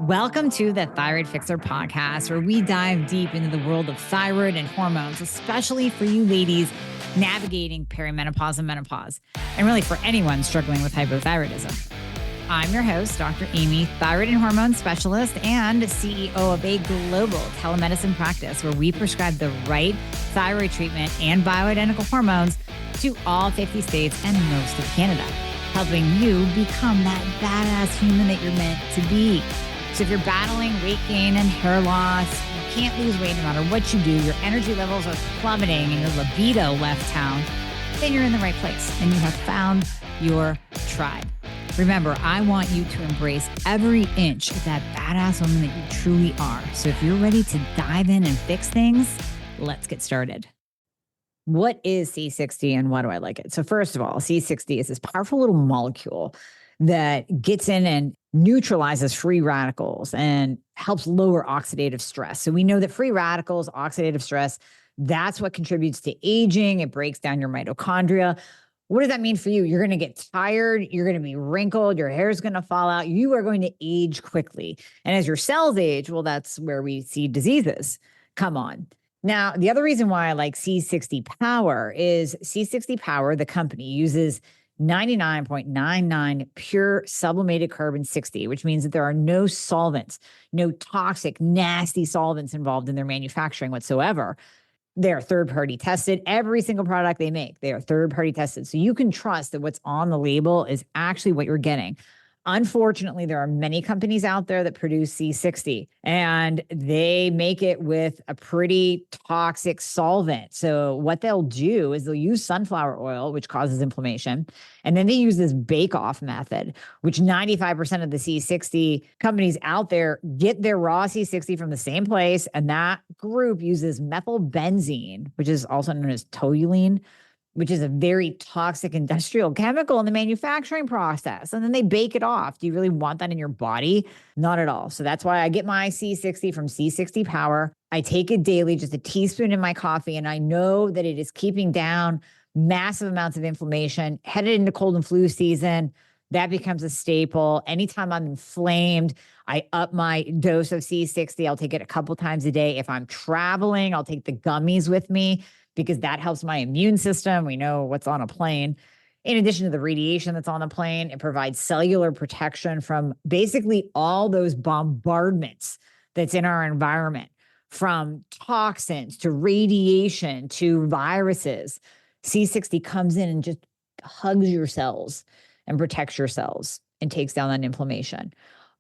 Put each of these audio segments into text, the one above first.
Welcome to the Thyroid Fixer podcast, where we dive deep into the world of thyroid and hormones, especially for you ladies navigating perimenopause and menopause, and really for anyone struggling with hypothyroidism. I'm your host, Dr. Amy, thyroid and hormone specialist and CEO of a global telemedicine practice where we prescribe the right thyroid treatment and bioidentical hormones to all 50 states and most of Canada, helping you become that badass human that you're meant to be. So if you're battling weight gain and hair loss, you can't lose weight no matter what you do, your energy levels are plummeting and your libido left town, then you're in the right place and you have found your tribe. Remember, I want you to embrace every inch of that badass woman that you truly are. So if you're ready to dive in and fix things, let's get started. What is C60 and why do I like it? So first of all, C60 is this powerful little molecule that gets in and neutralizes free radicals and helps lower oxidative stress. So we know that free radicals, oxidative stress, that's what contributes to aging. It breaks down your mitochondria. What does that mean for you? You're going to get tired. You're going to be wrinkled. Your hair is going to fall out. You are going to age quickly. And as your cells age, well, that's where we see diseases come on. Now, the other reason why I like C60 Power is C60 Power, the company, uses 99.99 pure sublimated carbon 60, which means that there are no solvents, no toxic, nasty solvents involved in their manufacturing whatsoever. They're third-party tested. Every single product they make, they are third-party tested. So you can trust that what's on the label is actually what you're getting. Unfortunately, there are many companies out there that produce C60 and they make it with a pretty toxic solvent. So what they'll do is they'll use sunflower oil, which causes inflammation. And then they use this bake-off method, which 95% of the C60 companies out there get their raw C60 from the same place. And that group uses methylbenzene, which is also known as toluene, which is a very toxic industrial chemical in the manufacturing process. And then they bake it off. Do you really want that in your body? Not at all. So that's why I get my C60 from C60 Power. I take it daily, just a teaspoon in my coffee, and I know that it is keeping down massive amounts of inflammation. Headed into cold and flu season, that becomes a staple. Anytime I'm inflamed, I up my dose of C60. I'll take it a couple times a day. If I'm traveling, I'll take the gummies with me, because that helps my immune system. We know what's on a plane. In addition to the radiation that's on the plane, it provides cellular protection from basically all those bombardments that's in our environment, from toxins to radiation to viruses. C60 comes in and just hugs your cells and protects your cells and takes down that inflammation.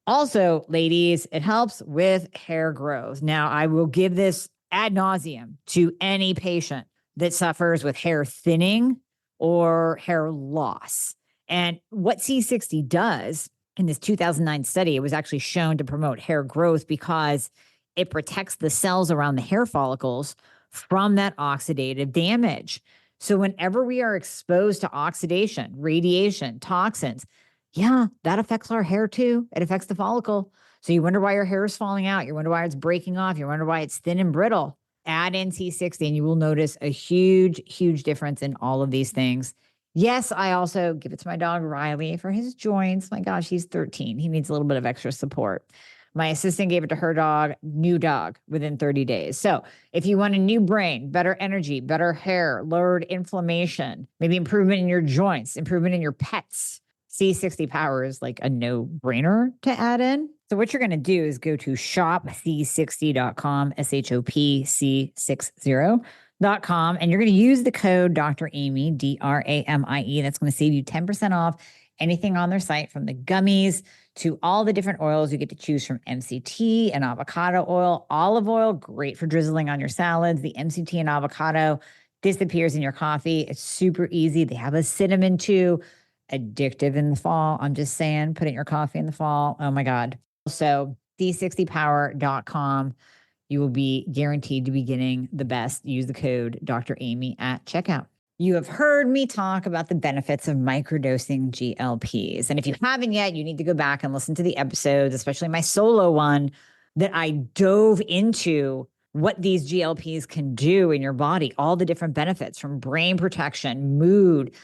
Also, ladies, it helps with hair growth. Now, I will give this ad nauseum to any patient that suffers with hair thinning or hair loss. And what C60 does in this 2009 study, it was actually shown to promote hair growth because it protects the cells around the hair follicles from that oxidative damage. So whenever we are exposed to oxidation, radiation, toxins, that affects our hair too. It affects the follicle. So you wonder why your hair is falling out. You wonder why it's breaking off. You wonder why it's thin and brittle. Add in C60 and you will notice a huge, huge difference in all of these things. Yes, I also give it to my dog, Riley, for his joints. My gosh, he's 13. He needs a little bit of extra support. My assistant gave it to her dog, new dog, within 30 days. So if you want a new brain, better energy, better hair, lowered inflammation, maybe improvement in your joints, improvement in your pets, C60 Power is like a no-brainer to add in. So what you're going to do is go to shopc60.com, shopc60.com, and you're going to use the code Dr. Amy, DRAMIE. That's going to save you 10% off anything on their site, from the gummies to all the different oils. You get to choose from MCT and avocado oil, olive oil, great for drizzling on your salads. The MCT and avocado disappears in your coffee. It's super easy. They have a cinnamon too. Addictive in the fall. I'm just saying, put it in your coffee in the fall. Oh my God. So c60power.com, you will be guaranteed to be getting the best. Use the code Dr. Amy at checkout. You have heard me talk about the benefits of microdosing GLPs. And if you haven't yet, you need to go back and listen to the episodes, especially my solo one, that I dove into what these GLPs can do in your body, all the different benefits, from brain protection, mood,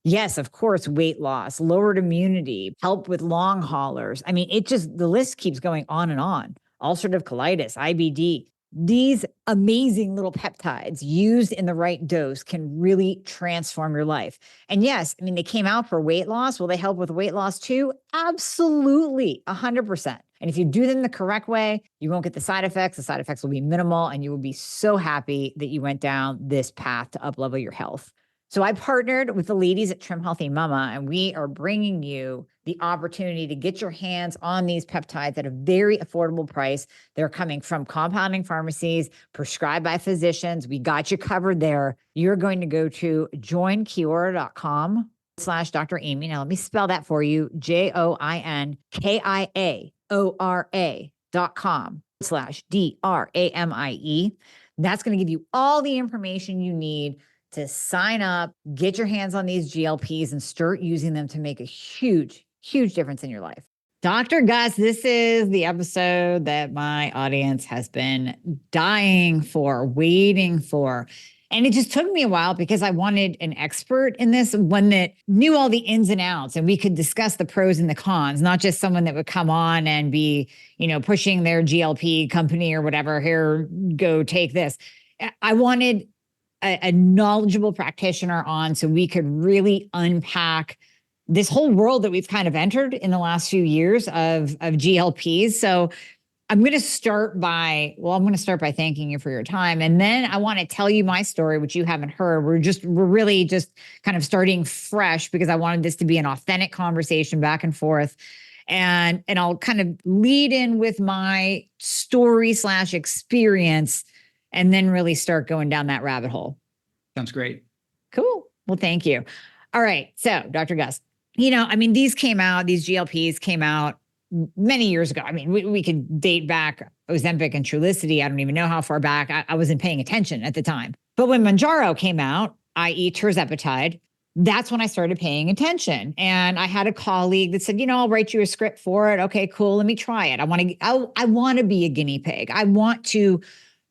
Yes, of course, weight loss, lowered immunity, help with long haulers. I mean, the list keeps going on and on. Ulcerative colitis, IBD. These amazing little peptides used in the right dose can really transform your life. And yes, I mean, they came out for weight loss. Will they help with weight loss too? Absolutely, 100%. And if you do them the correct way, you won't get the side effects. The side effects will be minimal, and you will be so happy that you went down this path to up-level your health. So I partnered with the ladies at Trim Healthy Mama, and we are bringing you the opportunity to get your hands on these peptides at a very affordable price. They're coming from compounding pharmacies, prescribed by physicians. We got you covered there. You're going to go to joinkiora.com/Dr. Amy. Now, let me spell that for you. joinkiora.com/DRAMIE. That's going to give you all the information you need to sign up, get your hands on these GLPs, and start using them to make a huge, huge difference in your life. Dr. Gus, this is the episode that my audience has been dying for, waiting for. And it just took me a while because I wanted an expert in this, one that knew all the ins and outs, and we could discuss the pros and the cons, not just someone that would come on and be, pushing their GLP company or whatever. Here, go take this. I wanted a knowledgeable practitioner on so we could really unpack this whole world that we've kind of entered in the last few years of GLPs. So I'm going to start by thanking you for your time. And then I want to tell you my story, which you haven't heard. We're really just kind of starting fresh because I wanted this to be an authentic conversation back and forth. And I'll kind of lead in with my story/experience and then really start going down that rabbit hole. Sounds great. Cool. Well, thank you. All right. So, Dr. Gus, these GLPs came out many years ago. I mean, we could date back Ozempic and Trulicity. I don't even know how far back. I wasn't paying attention at the time. But when Monjaro came out, i.e. tirzepatide, that's when I started paying attention. And I had a colleague that said, I'll write you a script for it. Okay, cool. Let me try it. I want to be a guinea pig. I want to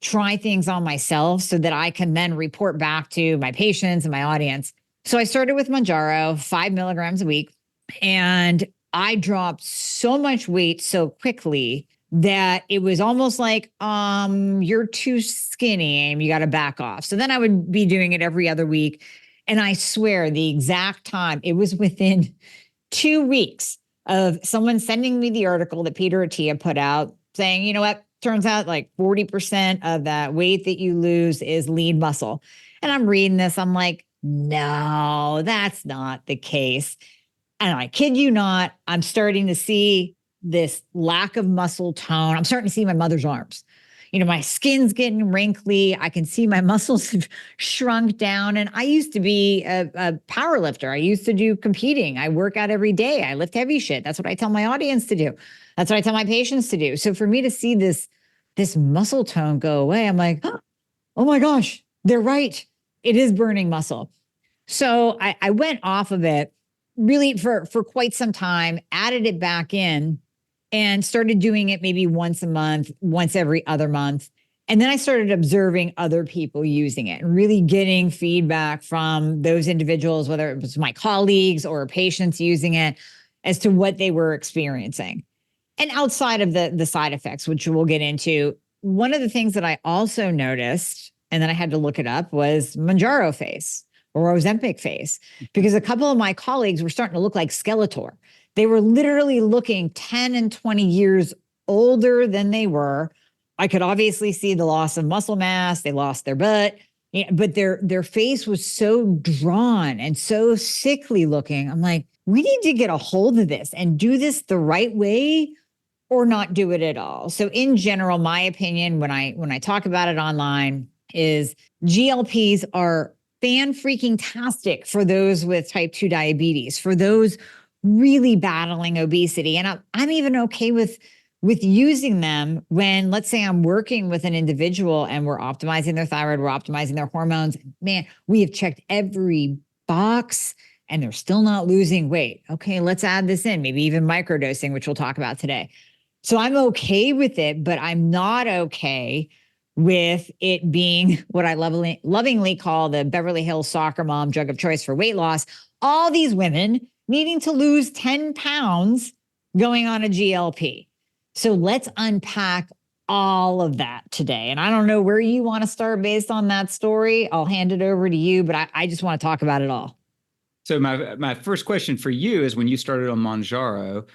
try things on myself so that I can then report back to my patients and my audience. So I started with Monjaro, 5 milligrams a week, and I dropped so much weight so quickly that it was almost like, you're too skinny, Aim. You got to back off. So then I would be doing it every other week. And I swear the exact time, it was within 2 weeks of someone sending me the article that Peter Attia put out saying, you know what? Turns out like 40% of that weight that you lose is lean muscle. And I'm reading this. I'm like, no, that's not the case. And I kid you not, I'm starting to see this lack of muscle tone. I'm starting to see my mother's arms. My skin's getting wrinkly. I can see my muscles have shrunk down. And I used to be a power lifter. I used to do competing. I work out every day. I lift heavy shit. That's what I tell my audience to do. That's what I tell my patients to do. So for me to see this muscle tone go away, I'm like, oh my gosh, they're right. It is burning muscle. So I went off of it really for quite some time, added it back in, and started doing it maybe once a month, once every other month. And then I started observing other people using it and really getting feedback from those individuals, whether it was my colleagues or patients using it, as to what they were experiencing. And outside of the side effects, which we'll get into, one of the things that I also noticed, and then I had to look it up, was Monjaro face or Ozempic face, because a couple of my colleagues were starting to look like Skeletor. They were literally looking 10 and 20 years older than they were. I could obviously see the loss of muscle mass. They lost their butt, but their face was so drawn and so sickly looking. I'm like, we need to get a hold of this and do this the right way or not do it at all. So in general, my opinion, when I talk about it online, is GLPs are fan-freaking-tastic for those with type 2 diabetes, for those really battling obesity. And I'm even okay with using them when, let's say, I'm working with an individual and we're optimizing their thyroid, we're optimizing their hormones. Man, we have checked every box and they're still not losing weight. Okay, let's add this in, maybe even microdosing, which we'll talk about today. So I'm okay with it, but I'm not okay with it being what I lovingly call the Beverly Hills soccer mom drug of choice for weight loss, all these women needing to lose 10 pounds going on a GLP. So let's unpack all of that today. And I don't know where you want to start based on that story. I'll hand it over to you, but I just want to talk about it all. So my first question for you is, when you started on Monjaro,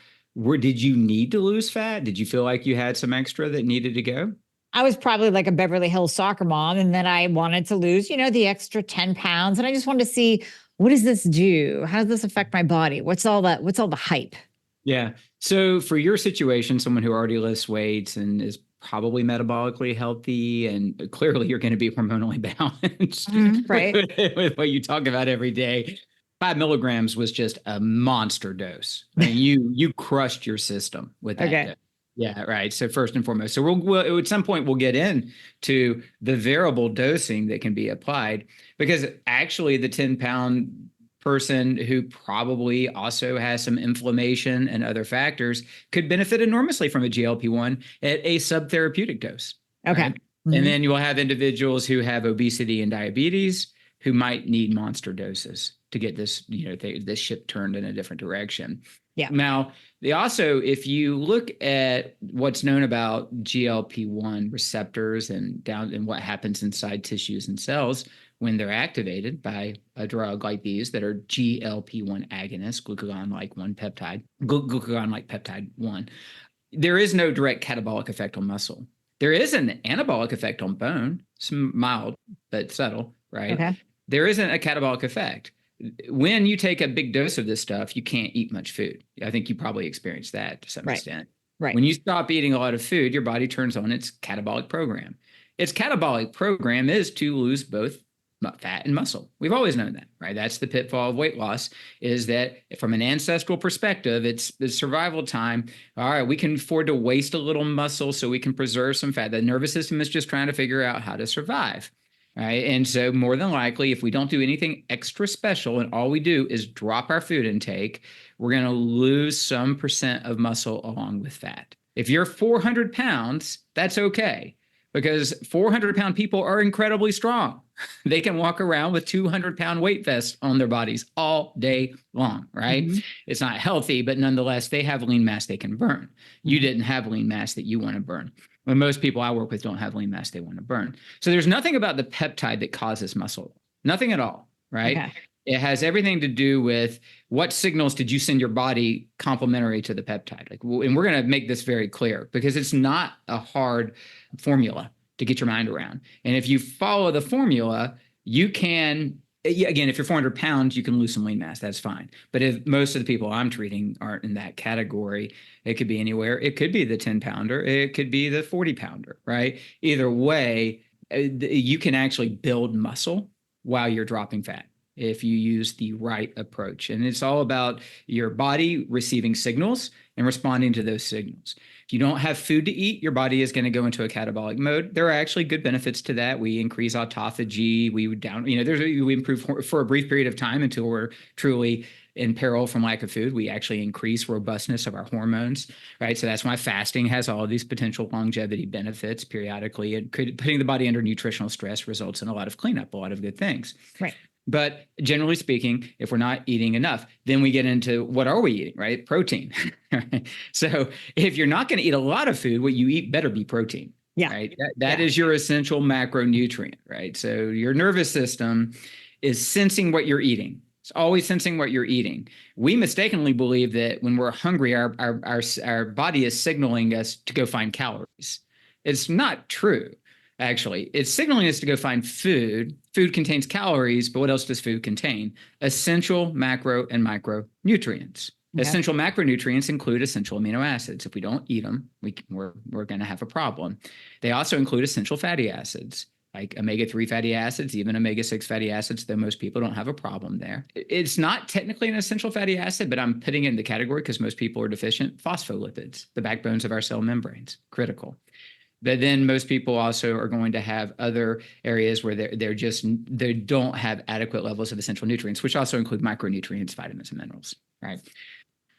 did you need to lose fat? Did you feel like you had some extra that needed to go? I was probably like a Beverly Hills soccer mom, and then I wanted to lose, the extra 10 pounds. And I just wanted to see, what does this do? How does this affect my body? What's all the hype? Yeah. So for your situation, someone who already lifts weights and is probably metabolically healthy, and clearly you're going to be hormonally balanced, right? with what you talk about every day. 5 milligrams was just a monster dose. I mean, you crushed your system with that dose. Yeah, right. So first and foremost, so we'll at some point we'll get into the variable dosing that can be applied, because actually the 10-pound person who probably also has some inflammation and other factors could benefit enormously from a GLP-1 at a subtherapeutic dose. Okay. Right? Mm-hmm. And then you will have individuals who have obesity and diabetes who might need monster doses to get this, this ship turned in a different direction. Yeah. Now, they also, if you look at what's known about GLP-1 receptors and what happens inside tissues and cells when they're activated by a drug like these that are GLP-1 agonists, glucagon-like peptide 1, there is no direct catabolic effect on muscle. There is an anabolic effect on bone, some mild but subtle, right? Okay. There isn't a catabolic effect. When you take a big dose of this stuff, you can't eat much food. I think you probably experienced that to some extent. Right. When you stop eating a lot of food, your body turns on its catabolic program. Its catabolic program is to lose both fat and muscle. We've always known that, right? That's the pitfall of weight loss, is that from an ancestral perspective, it's the survival time. All right, we can afford to waste a little muscle so we can preserve some fat. The nervous system is just trying to figure out how to survive. Right. And so more than likely, if we don't do anything extra special and all we do is drop our food intake, we're going to lose some percent of muscle along with fat. If you're 400 pounds, that's okay, because 400-pound people are incredibly strong. They can walk around with 200-pound weight vests on their bodies all day long, right? Mm-hmm. It's not healthy, but nonetheless, they have lean mass they can burn. Mm-hmm. You didn't have lean mass that you want to burn. When most people I work with don't have lean mass they want to burn. So there's nothing about the peptide that causes muscle. Nothing at all, right? Okay. It has everything to do with what signals did you send your body complementary to the peptide. And we're going to make this very clear, because it's not a hard formula to get your mind around. And if you follow the formula, you can, again, if you're 400 pounds, you can lose some lean mass. That's fine. But if most of the people I'm treating aren't in that category, it could be anywhere. It could be the 10-pounder. It could be the 40-pounder, right? Either way, you can actually build muscle while you're dropping fat if you use the right approach. And it's all about your body receiving signals and responding to those signals. If you don't have food to eat, your body is going to go into a catabolic mode. There are actually good benefits to that. We increase autophagy. We improve for a brief period of time until we're truly in peril from lack of food. We actually increase robustness of our hormones, right? So that's why fasting has all of these potential longevity benefits periodically. And putting the body under nutritional stress results in a lot of cleanup, a lot of good things. Right. But generally speaking, if we're not eating enough, then we get into what are we eating, right? Protein. So if you're not going to eat a lot of food, what you eat better be protein. Yeah. Right. That is your essential macronutrient, right? So your nervous system is sensing what you're eating. It's always sensing what you're eating. We mistakenly believe that when we're hungry, our body is signaling us to go find calories. It's not true. Actually, it's signaling us to go find food. Food contains calories, but what else does food contain? Essential macro and micronutrients. Yeah. Essential macronutrients include essential amino acids. If we don't eat them, we're going to have a problem. They also include essential fatty acids, like omega-3 fatty acids, even omega-6 fatty acids, though most people don't have a problem there. It's not technically an essential fatty acid, but I'm putting it in the category because most people are deficient. Phospholipids, the backbones of our cell membranes, critical. But then most people also are going to have other areas where they don't have adequate levels of essential nutrients, which also include micronutrients, vitamins, and minerals, right?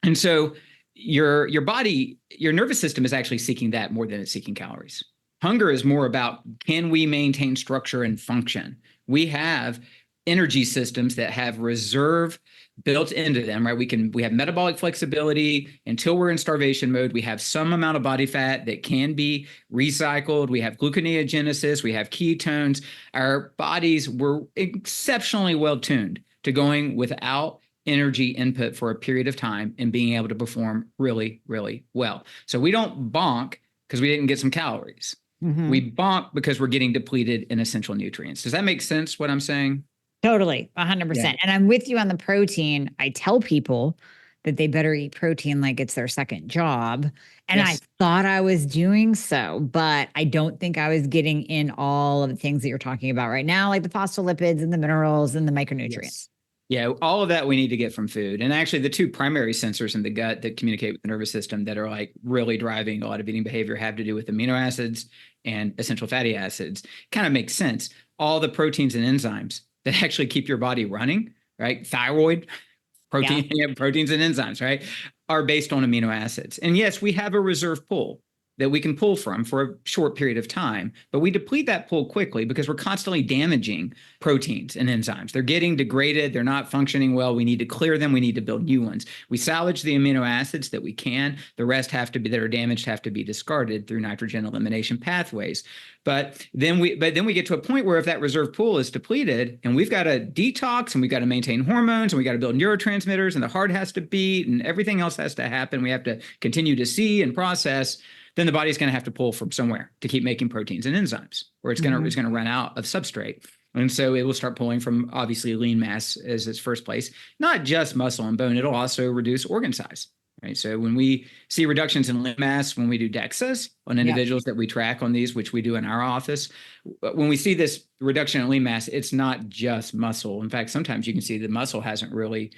And so your body, your nervous system is actually seeking that more than it's seeking calories. Hunger is more about, can we maintain structure and function? We have energy systems that have reserve built into them, right? We have metabolic flexibility until we're in starvation mode. We have some amount of body fat that can be recycled. We have gluconeogenesis. We have ketones. Our bodies were exceptionally well tuned to going without energy input for a period of time and being able to perform really, really well. So we don't bonk because we didn't get some calories. We bonk because we're getting depleted in essential nutrients. Does that make sense, what I'm saying? Totally, 100%. Yeah. And I'm with you on the protein. I tell people that they better eat protein like it's their second job. And Yes. I thought I was doing so, but I don't think I was getting in all of the things that you're talking about right now, like the phospholipids and the minerals and the micronutrients. Yes. Yeah, all of that we need to get from food. And actually, the two primary sensors in the gut that communicate with the nervous system that are like really driving a lot of eating behavior have to do with amino acids and essential fatty acids. Kind of makes sense. All the proteins and enzymes that actually keep your body running, right? Thyroid, protein, proteins and enzymes, right, are based on amino acids. And yes, we have a reserve pool that we can pull from for a short period of time, but we deplete that pool quickly because we're constantly damaging proteins and enzymes. They're getting degraded. They're not functioning well. We need to clear them. We need to build new ones. We salvage the amino acids that we can. The rest have to be, that are damaged, have to be discarded through nitrogen elimination pathways. But then we get to a point where if that reserve pool is depleted and we've got to detox and we've got to maintain hormones and we got to build neurotransmitters and the heart has to beat and everything else has to happen, we have to continue to see and process, then the body's going to have to pull from somewhere to keep making proteins and enzymes, or it's going to run out of substrate. And so it will start pulling from obviously lean mass as its first place, not just muscle and bone. It'll also reduce organ size, right? So when we see reductions in lean mass, when we do DEXAs on individuals that we track on these, which we do in our office, when we see this reduction in lean mass, it's not just muscle. In fact, sometimes you can see the muscle hasn't really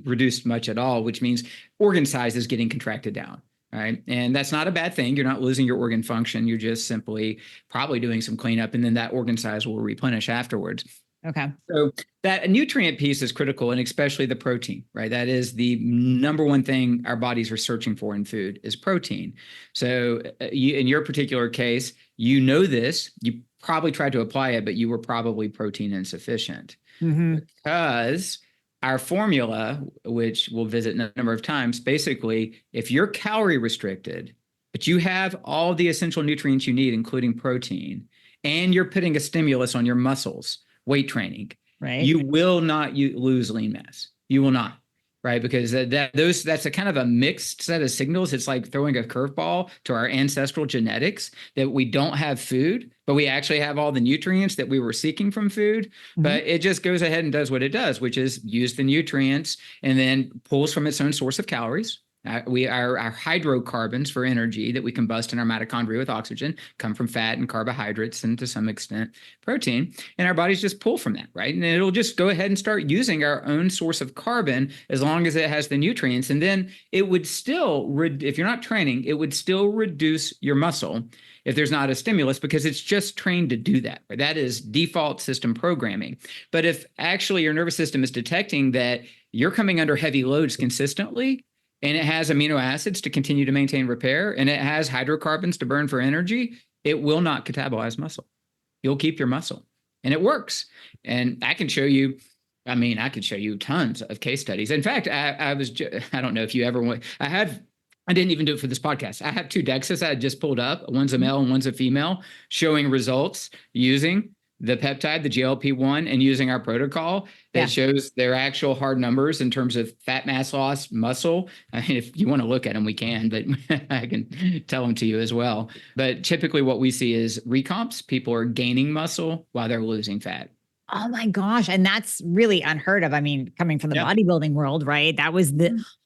reduced much at all, which means organ size is getting contracted down. Right. And that's not a bad thing. You're not losing your organ function. You're just simply probably doing some cleanup, and then that organ size will replenish afterwards. Okay. So that nutrient piece is critical, and especially the protein, right? That is the number one thing our bodies are searching for in food is protein. So in your particular case, you know this, you probably tried to apply it, but you were probably protein insufficient because our formula, which we'll visit a number of times, basically, if you're calorie restricted, but you have all the essential nutrients you need, including protein, and you're putting a stimulus on your muscles, weight training, right, you will not lose lean mass. You will not, right? Because that's a kind of a mixed set of signals. It's like throwing a curveball to our ancestral genetics that we don't have food, but we actually have all the nutrients that we were seeking from food. But it just goes ahead and does what it does, which is use the nutrients and then pulls from its own source of calories. Our hydrocarbons for energy that we combust in our mitochondria with oxygen come from fat and carbohydrates and to some extent protein. And our bodies just pull from that, right? And it'll just go ahead and start using our own source of carbon as long as it has the nutrients. And then it would still, if you're not training, it would still reduce your muscle if there's not a stimulus, because it's just trained to do that. Right? That is default system programming. But if actually your nervous system is detecting that you're coming under heavy loads consistently, and it has amino acids to continue to maintain repair, and it has hydrocarbons to burn for energy, it will not catabolize muscle. You'll keep your muscle. And it works. And I can show you, I could show you tons of case studies. In fact, I don't know if you ever went, I didn't even do it for this podcast. I have 2 DEXAs I had just pulled up. One's a male and one's a female, showing results using the peptide, the GLP-1, and using our protocol that shows their actual hard numbers in terms of fat mass loss, muscle. I mean, if you want to look at them, we can, but I can tell them to you as well. But typically what we see is recomps. People are gaining muscle while they're losing fat. Oh my gosh. And that's really unheard of. I mean, coming from the bodybuilding world, right? That was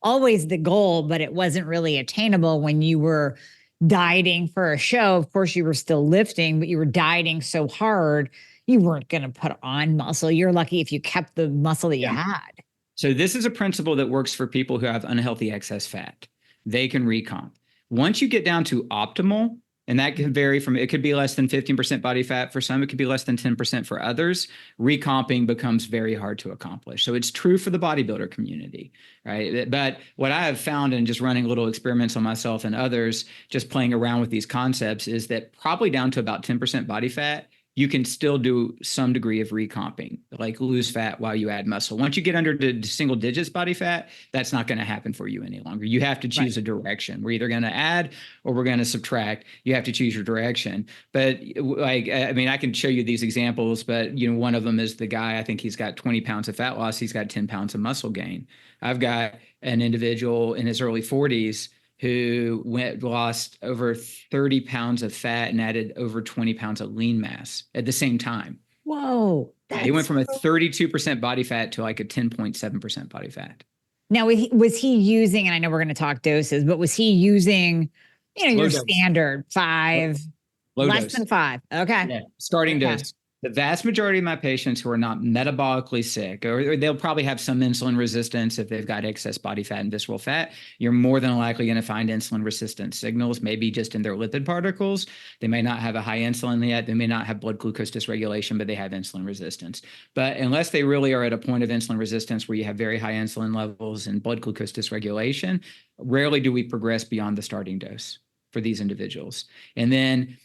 always the goal, but it wasn't really attainable when you were dieting for a show. Of course, you were still lifting, but you were dieting so hard, you weren't going to put on muscle. You're lucky if you kept the muscle that you had. So this is a principle that works for people who have unhealthy excess fat. They can recomp. Once you get down to optimal, And that can vary from, it could be less than 15% body fat for some, it could be less than 10% for others. Recomping becomes very hard to accomplish. So it's true for the bodybuilder community, right? But what I have found in just running little experiments on myself and others, just playing around with these concepts, is that probably down to about 10% body fat, you can still do some degree of recomping, like lose fat while you add muscle. Once you get under the single digits body fat, that's not going to happen for you any longer. You have to choose a direction. We're either going to add or we're going to subtract. You have to choose your direction. But like, I mean, I can show you these examples, but you know, one of them is the guy, I think he's got 20 pounds of fat loss. He's got 10 pounds of muscle gain. I've got an individual in his early 40s who lost over 30 pounds of fat and added over 20 pounds of lean mass at the same time. Whoa. He went from a 32% body fat to like a 10.7% body fat. Now, was he using, and I know we're going to talk doses, but was he using, you know, your standard 5, less than 5? Okay. Yeah. Starting dose. The vast majority of my patients who are not metabolically sick, or they'll probably have some insulin resistance if they've got excess body fat and visceral fat, you're more than likely going to find insulin resistant signals, maybe just in their lipid particles. They may not have a high insulin yet. They may not have blood glucose dysregulation, but they have insulin resistance. But unless they really are at a point of insulin resistance where you have very high insulin levels and blood glucose dysregulation, rarely do we progress beyond the starting dose for these individuals. And then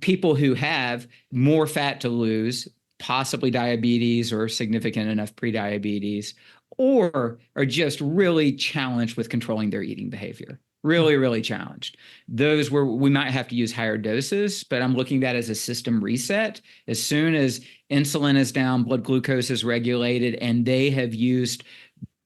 people who have more fat to lose, possibly diabetes or significant enough prediabetes, or are just really challenged with controlling their eating behavior, really challenged. Those where we might have to use higher doses, but I'm looking at that as a system reset. As soon as insulin is down, blood glucose is regulated, and they have used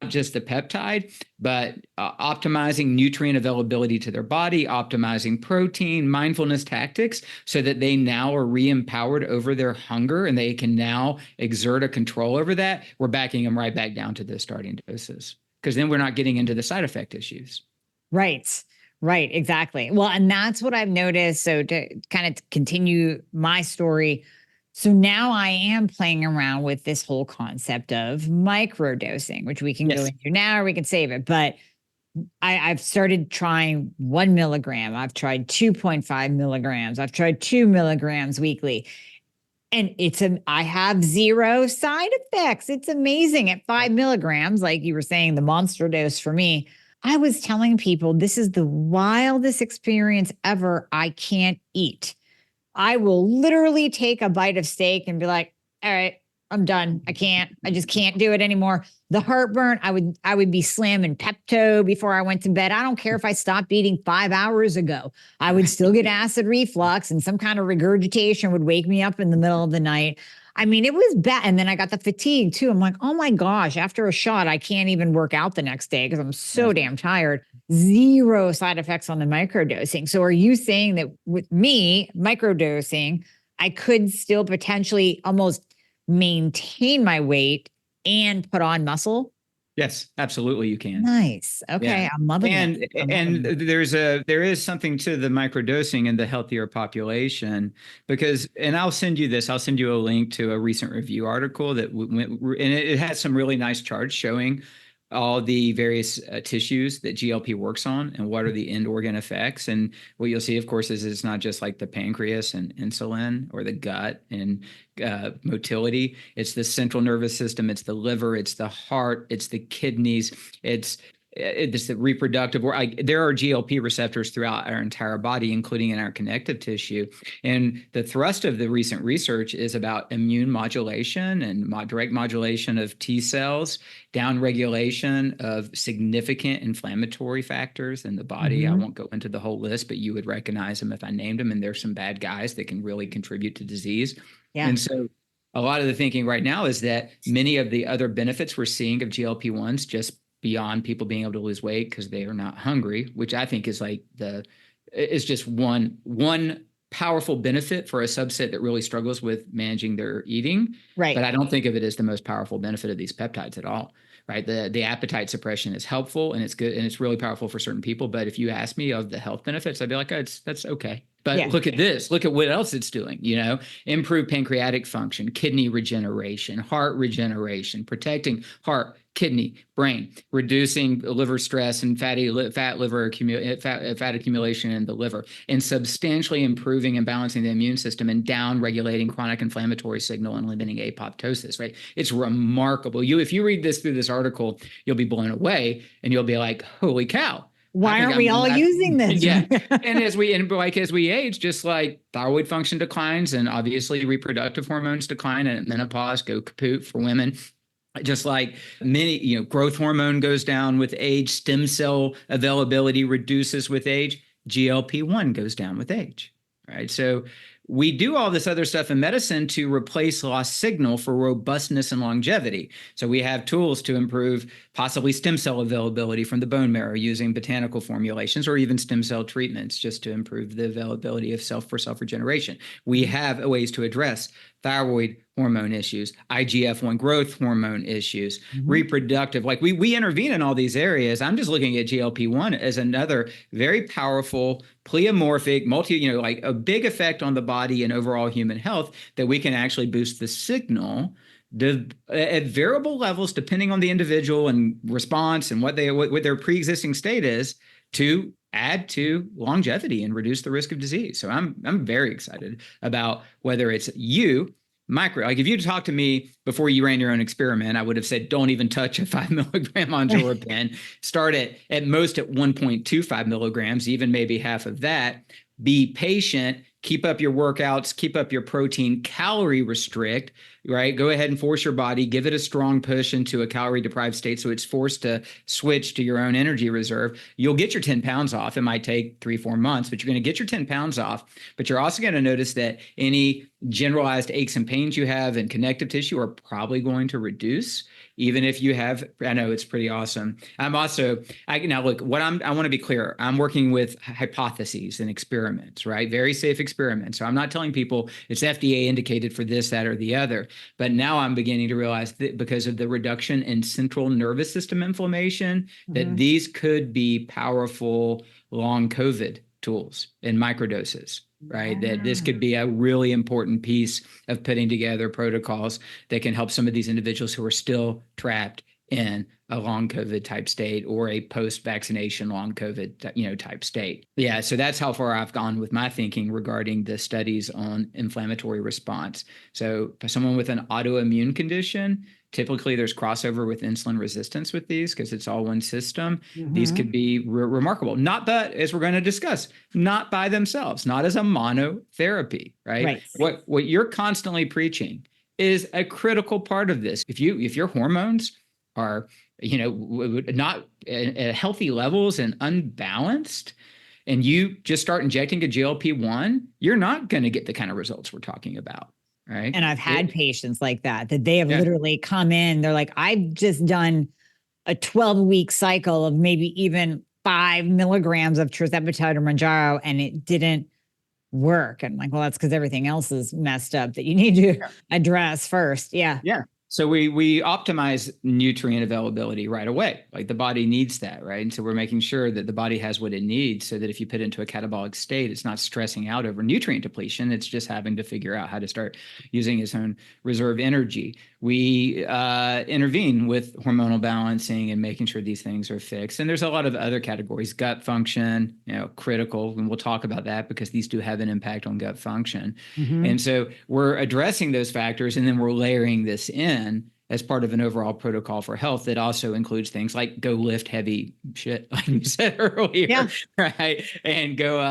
not just the peptide, but optimizing nutrient availability to their body, optimizing protein, mindfulness tactics, so that they now are re-empowered over their hunger and they can now exert a control over that. We're backing them right back down to the starting doses, because then we're not getting into the side effect issues. Right, exactly. Well, and that's what I've noticed. So to kind of continue my story, so now I am playing around with this whole concept of microdosing, which we can go into now, or we can save it. But I've started trying 1 milligram. I've tried 2.5 milligrams. I've tried 2 milligrams weekly. And I have 0 side effects. It's amazing. At 5 milligrams, like you were saying, the monster dose for me, I was telling people this is the wildest experience ever. I can't eat. I will literally take a bite of steak and be like, all right, I'm done. I just can't do it anymore. The heartburn, I would be slamming Pepto before I went to bed. I don't care if I stopped eating 5 hours ago. I would still get acid reflux, and some kind of regurgitation would wake me up in the middle of the night. I mean, it was bad. And then I got the fatigue too. I'm like, oh my gosh, after a shot, I can't even work out the next day because I'm so damn tired. 0 side effects on the microdosing. So are you saying that with me microdosing, I could still potentially almost maintain my weight and put on muscle? Yes, absolutely you can. Nice. Okay. Yeah. I'm loving it. And there is something to the microdosing in the healthier population, because, and I'll send you a link to a recent review article that went, and it has some really nice charts showing all the various tissues that GLP works on and what are the end organ effects. And what you'll see, of course, is it's not just like the pancreas and insulin or the gut and motility. It's the central nervous system. It's the liver. It's the heart. It's the kidneys. It's the reproductive. There are GLP receptors throughout our entire body, including in our connective tissue. And the thrust of the recent research is about immune modulation and direct modulation of T cells, downregulation of significant inflammatory factors in the body. Mm-hmm. I won't go into the whole list, but you would recognize them if I named them. And there's some bad guys that can really contribute to disease. Yeah. And so a lot of the thinking right now is that many of the other benefits we're seeing of GLP-1s, just beyond people being able to lose weight because they are not hungry, which I think is like is just one powerful benefit for a subset that really struggles with managing their eating. Right. But I don't think of it as the most powerful benefit of these peptides at all. Right. The appetite suppression is helpful and it's good and it's really powerful for certain people. But if you ask me of the health benefits, I'd be like, that's okay. But look at this. Look at what else it's doing, improve pancreatic function, kidney regeneration, heart regeneration, protecting heart, kidney, brain, reducing liver stress and fat accumulation in the liver, and substantially improving and balancing the immune system and down regulating chronic inflammatory signal and limiting apoptosis, right? It's remarkable. If you read this through this article, you'll be blown away and you'll be like, holy cow. Why aren't we all using this? Yeah. And as we age, just like thyroid function declines and obviously reproductive hormones decline and menopause go kaput for women. Just like many, growth hormone goes down with age, stem cell availability reduces with age, GLP-1 goes down with age, right? So we do all this other stuff in medicine to replace lost signal for robustness and longevity. So we have tools to improve possibly stem cell availability from the bone marrow using botanical formulations or even stem cell treatments just to improve the availability of self-regeneration. We have ways to address thyroid hormone issues, IGF-1 growth hormone issues, reproductive, like we intervene in all these areas. I'm just looking at GLP-1 as another very powerful pleomorphic, like a big effect on the body and overall human health that we can actually boost the signal at variable levels, depending on the individual and response and what their pre-existing state is, to add to longevity and reduce the risk of disease. So I'm very excited about whether it's like if you talked to me before you ran your own experiment, I would have said, don't even touch a 5 milligram Monjaro pen. Start at most at 1.25 milligrams, even maybe half of that. Be patient, keep up your workouts, keep up your protein, calorie restrict, right? Go ahead and force your body, give it a strong push into a calorie deprived state so it's forced to switch to your own energy reserve. You'll get your 10 pounds off. It might take 3-4 months, but you're going to get your 10 pounds off. But you're also going to notice that any generalized aches and pains you have in connective tissue are probably going to reduce. Even if you have, I know it's pretty awesome. I want to be clear. I'm working with hypotheses and experiments, right? Very safe experiments. So I'm not telling people it's FDA indicated for this, that, or the other. But now I'm beginning to realize that because of the reduction in central nervous system inflammation, that these could be powerful long COVID tools in microdoses. Right. That this could be a really important piece of putting together protocols that can help some of these individuals who are still trapped in a long COVID type state or a post-vaccination long COVID, type state. Yeah. So that's how far I've gone with my thinking regarding the studies on inflammatory response. So for someone with an autoimmune condition, typically there's crossover with insulin resistance with these because it's all one system. These could be remarkable. But as we're going to discuss, not by themselves, not as a monotherapy, right? What you're constantly preaching is a critical part of this. If your hormones are, not at healthy levels and unbalanced, and you just start injecting a GLP-1, you're not going to get the kind of results we're talking about. Right. And I've had patients like that they have literally come in. They're like, I've just done a 12-week cycle of maybe even 5 milligrams of tirzepatide or Monjaro, and it didn't work. And I'm like, well, that's because everything else is messed up that you need to address first. Yeah. Yeah. So we optimize nutrient availability right away. Like the body needs that, right? And so we're making sure that the body has what it needs so that if you put it into a catabolic state, it's not stressing out over nutrient depletion. It's just having to figure out how to start using its own reserve energy. We intervene with hormonal balancing and making sure these things are fixed. And there's a lot of other categories, gut function, critical. And we'll talk about that because these do have an impact on gut function. And so we're addressing those factors and then we're layering this in as part of an overall protocol for health that also includes things like go lift heavy shit, like you said earlier, right? And go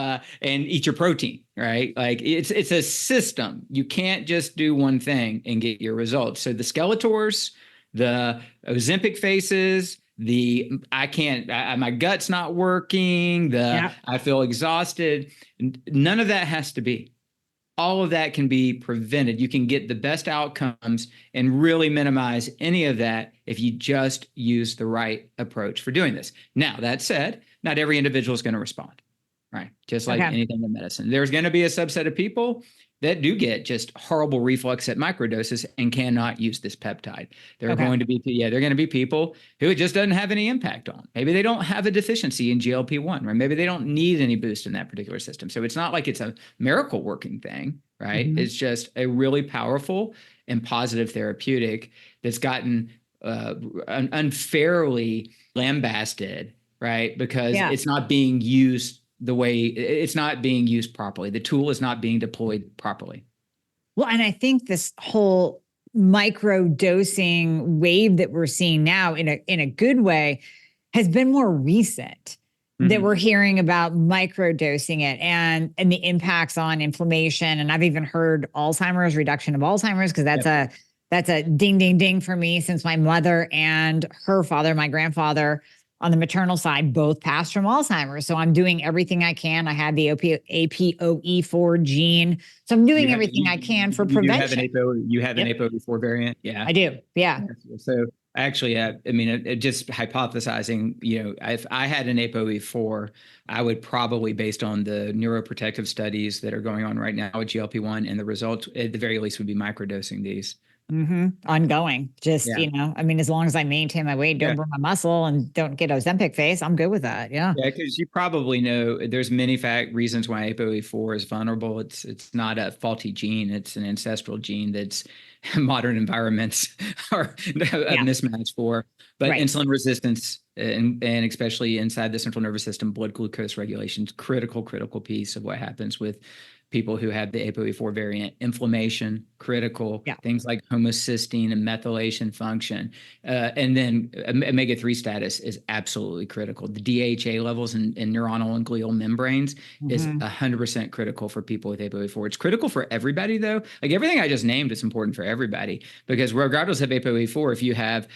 and eat your protein, right? Like it's a system. You can't just do one thing and get your results. So the Skeletors, the Ozempic faces, my gut's not working, I feel exhausted. None of that has to be. All of that can be prevented. You can get the best outcomes and really minimize any of that if you just use the right approach for doing this. Now, that said, not every individual is going to respond, right? Just like anything in medicine. There's going to be a subset of people that do get just horrible reflux at microdoses and cannot use this peptide. There are going to be, they're going to be people who it just doesn't have any impact on. Maybe they don't have a deficiency in GLP-1, or maybe they don't need any boost in that particular system. So it's not like it's a miracle working thing, right? Mm-hmm. It's just a really powerful and positive therapeutic that's gotten unfairly lambasted, right? Because it's not being used it's not being used properly. The tool is not being deployed properly. Well, and I think this whole micro dosing wave that we're seeing now in a good way has been more recent. Mm-hmm. That we're hearing about micro dosing it and the impacts on inflammation. And I've even heard Alzheimer's, reduction of Alzheimer's, because that's a ding, ding, ding for me, since my mother and her father, my grandfather, on the maternal side, both passed from Alzheimer's. So I'm doing everything I can. I had the APOE4 gene. So I'm doing everything I can for prevention. You have an APOE4 variant? Yeah. I do. Yeah. So actually, I mean, just hypothesizing, if I had an APOE4, I would probably, based on the neuroprotective studies that are going on right now with GLP-1, and the results, at the very least, would be microdosing these. Mm-hmm. Ongoing. Just, I mean, as long as I maintain my weight, don't burn my muscle, and don't get Ozempic face, I'm good with that. Yeah. Yeah. Because you probably know there's many reasons why APOE4 is vulnerable. It's not a faulty gene. It's an ancestral gene that's modern environments are a mismatch for. But insulin resistance, and especially inside the central nervous system, blood glucose regulation, critical piece of what happens with people who have the APOE4 variant. Inflammation, critical. Things like homocysteine and methylation function. And then omega-3 status is absolutely critical. The DHA levels in neuronal and glial membranes is 100% critical for people with APOE4. It's critical for everybody, though. Like everything I just named is important for everybody, because regardless of APOE4, if you have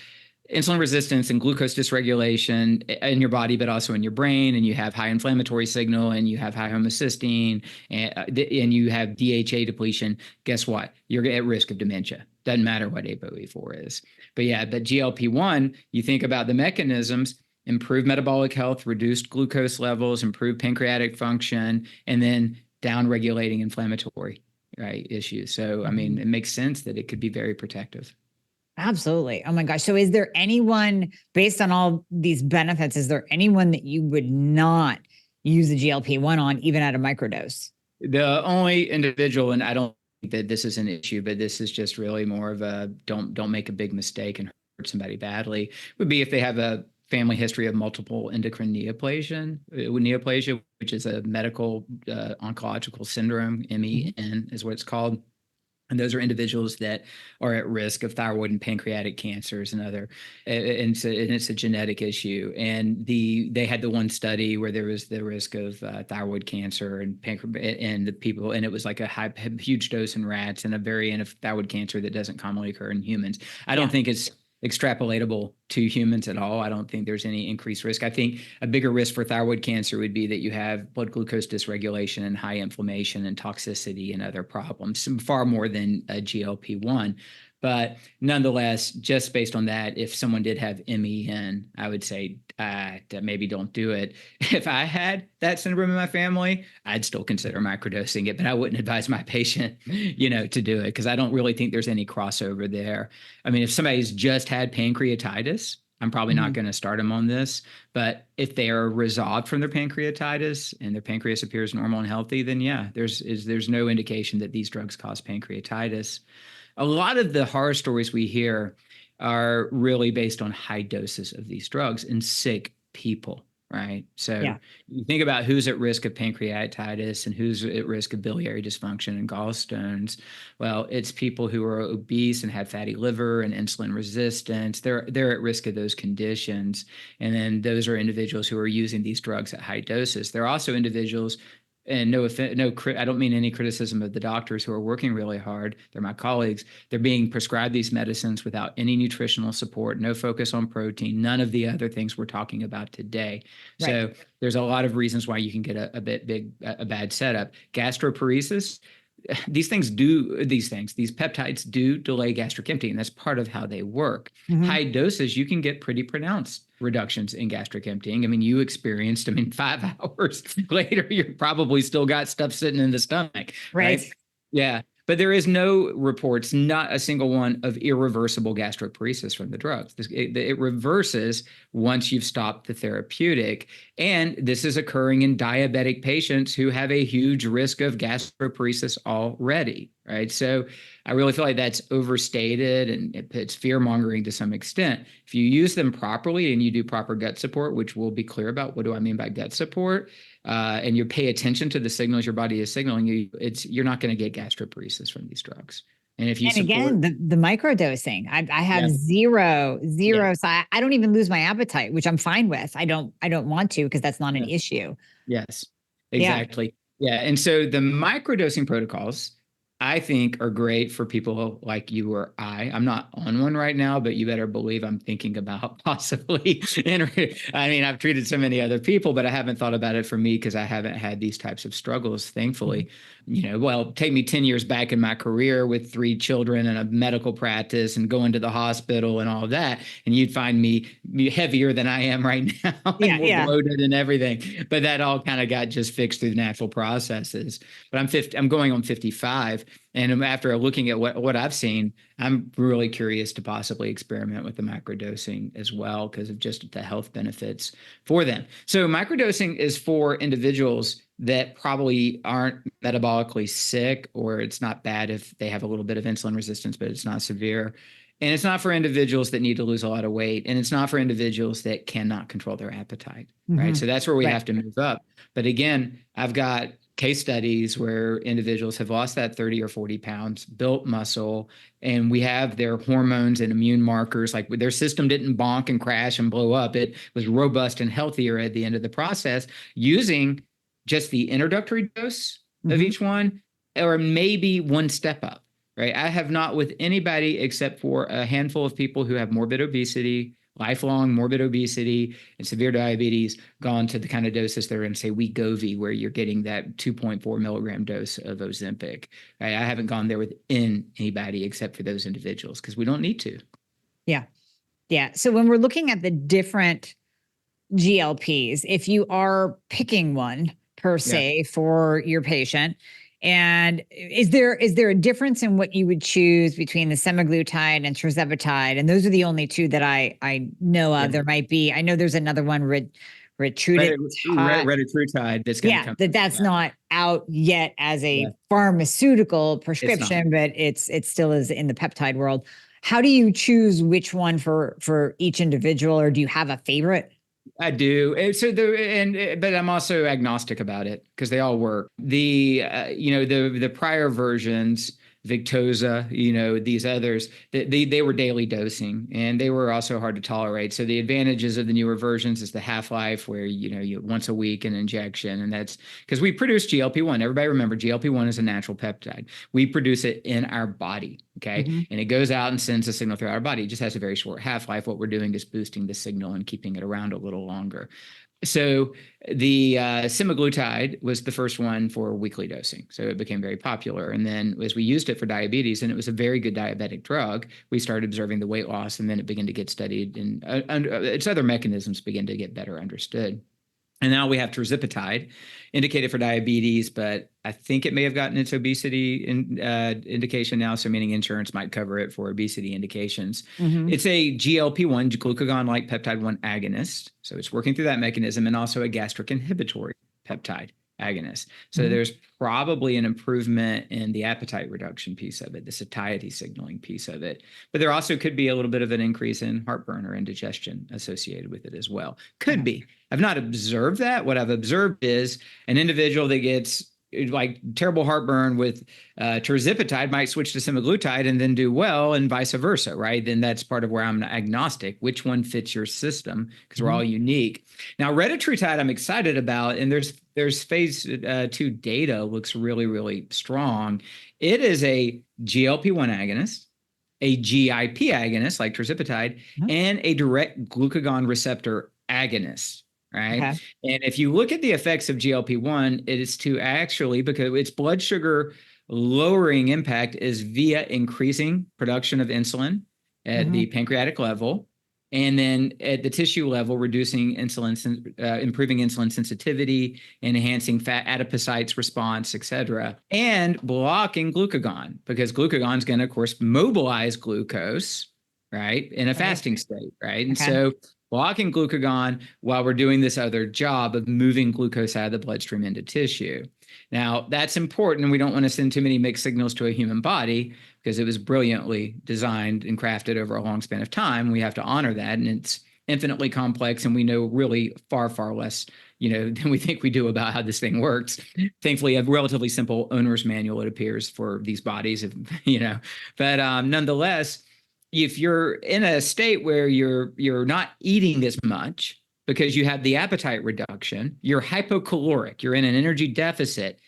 insulin resistance and glucose dysregulation in your body, but also in your brain, and you have high inflammatory signal, and you have high homocysteine, and you have DHA depletion, guess what? You're at risk of dementia. Doesn't matter what APOE4 is. But GLP-1, you think about the mechanisms: improved metabolic health, reduced glucose levels, improved pancreatic function, and then down-regulating inflammatory issues. So, I mean, it makes sense that it could be very protective. Absolutely. Oh my gosh. So is there anyone, based on all these benefits, is there anyone that you would not use the GLP-1 on, even at a microdose? The only individual, and I don't think that this is an issue, but this is just really more of a don't make a big mistake and hurt somebody badly, would be if they have a family history of multiple endocrine neoplasia, which is a medical oncological syndrome. MEN is what it's called. And those are individuals that are at risk of thyroid and pancreatic cancers and it's a genetic issue. And they had the one study where there was the risk of thyroid cancer and the people, and it was like a huge dose in rats and a variant of thyroid cancer that doesn't commonly occur in humans. I don't think it's extrapolatable to humans at all. I don't think there's any increased risk. I think a bigger risk for thyroid cancer would be that you have blood glucose dysregulation and high inflammation and toxicity and other problems, far more than a GLP-1. But nonetheless, just based on that, if someone did have MEN, I would say maybe don't do it. If I had that syndrome in my family, I'd still consider microdosing it, but I wouldn't advise my patient, to do it, because I don't really think there's any crossover there. I mean, if somebody's just had pancreatitis, I'm probably not going to start them on this. But if they are resolved from their pancreatitis and their pancreas appears normal and healthy, then there's no indication that these drugs cause pancreatitis. A lot of the horror stories we hear are really based on high doses of these drugs in sick people, right? So you think about who's at risk of pancreatitis and who's at risk of biliary dysfunction and gallstones. Well, it's people who are obese and have fatty liver and insulin resistance. They're at risk of those conditions. And then those are individuals who are using these drugs at high doses. They're also individuals, and I don't mean any criticism of the doctors who are working really hard. They're my colleagues. They're being prescribed these medicines without any nutritional support, no focus on protein, none of the other things we're talking about today. Right. So there's a lot of reasons why you can get a bad setup. Gastroparesis. These peptides do delay gastric emptying. That's part of how they work. High doses, you can get pretty pronounced reductions in gastric emptying. I mean, you experienced, 5 hours later, you probably still got stuff sitting in the stomach, right? Yeah. But there is no reports, not a single one, of irreversible gastroparesis from the drugs. It reverses once you've stopped the therapeutic. And this is occurring in diabetic patients who have a huge risk of gastroparesis already, right? So I really feel like that's overstated and it's fear mongering to some extent. If you use them properly and you do proper gut support, which we'll be clear about, what do I mean by gut support? And you pay attention to the signals your body is signaling you, you're not going to get gastroparesis from these drugs. And if you again, the microdosing, I have zero. Yeah. So I don't even lose my appetite, which I'm fine with. I don't want to, because that's not an issue. Yes, exactly. Yeah. And so the microdosing protocols, I think, are great for people like you or I. I'm not on one right now, but you better believe I'm thinking about possibly. I mean, I've treated so many other people, but I haven't thought about it for me because I haven't had these types of struggles, thankfully. Well, take me 10 years back in my career with 3 children and a medical practice and going to the hospital and all of that. And you'd find me heavier than I am right now and more bloated and everything. But that all kind of got just fixed through natural processes. But I'm going on 55. And after looking at what I've seen, I'm really curious to possibly experiment with the microdosing as well because of just the health benefits for them. So microdosing is for individuals that probably aren't metabolically sick, or it's not bad if they have a little bit of insulin resistance, but it's not severe. And it's not for individuals that need to lose a lot of weight. And it's not for individuals that cannot control their appetite, right? So that's where we have to move up. But again, I've got case studies where individuals have lost that 30 or 40 pounds, built muscle, and we have their hormones and immune markers, like their system didn't bonk and crash and blow up. It was robust and healthier at the end of the process using just the introductory dose of each one, or maybe one step up, right? I have not, with anybody except for a handful of people who have morbid obesity, lifelong morbid obesity and severe diabetes, gone to the kind of doses they're in, say, Wegovy, where you're getting that 2.4 milligram dose of Ozempic. Right? I haven't gone there with anybody except for those individuals because we don't need to. Yeah. Yeah. So when we're looking at the different GLPs, if you are picking one per se for your patient, and is there a difference in what you would choose between the semaglutide and tirzepatide? And those are the only 2 that I know of. There might be, I know there's another one, Redatrutide. That's going to come. That's not out yet as a pharmaceutical prescription, but it still is in the peptide world. How do you choose which one for each individual, or do you have a favorite? I do. But I'm also agnostic about it because they all work. The prior versions, Victoza, these others, they were daily dosing and they were also hard to tolerate. So the advantages of the newer versions is the half-life where, you once a week an injection. And that's because we produce GLP-1. Everybody remember, GLP-1 is a natural peptide. We produce it in our body. Okay. And it goes out and sends a signal through our body. It just has a very short half-life. What we're doing is boosting the signal and keeping it around a little longer. So the semaglutide was the first one for weekly dosing. So it became very popular. And then as we used it for diabetes, and it was a very good diabetic drug, we started observing the weight loss, and then it began to get studied, and its other mechanisms began to get better understood. And now we have tirzepatide, indicated for diabetes, but I think it may have gotten its obesity indication now, so meaning insurance might cover it for obesity indications. It's a GLP-1, glucagon-like peptide 1 agonist, so it's working through that mechanism, and also a gastric inhibitory peptide agonist. So there's probably an improvement in the appetite reduction piece of it, the satiety signaling piece of it. But there also could be a little bit of an increase in heartburn or indigestion associated with it as well. Could be. I've not observed that. What I've observed is an individual that gets like terrible heartburn with tirzepatide might switch to semaglutide and then do well, and vice versa, right? Then that's part of where I'm agnostic. Which one fits your system? Because we're all unique. Now, Redatrutide, I'm excited about, and there's phase 2 data looks really, really strong. It is a GLP-1 agonist, a GIP agonist like tirzepatide, and a direct glucagon receptor agonist. Right. Okay. And if you look at the effects of GLP-1, it is to actually, because its blood sugar lowering impact is via increasing production of insulin at the pancreatic level, And then at the tissue level, reducing improving insulin sensitivity, enhancing fat adipocytes response, et cetera, and blocking glucagon, because glucagon is going to, of course, mobilize glucose, right, in a fasting state, right? And so blocking glucagon while we're doing this other job of moving glucose out of the bloodstream into tissue. Now, that's important. We don't want to send too many mixed signals to a human body because it was brilliantly designed and crafted over a long span of time. We have to honor that. And it's infinitely complex. And we know really far, far less, than we think we do about how this thing works. Thankfully, a relatively simple owner's manual, it appears, for these bodies, but nonetheless, if you're in a state where you're not eating as much because you have the appetite reduction, you're hypocaloric, you're in an energy deficit,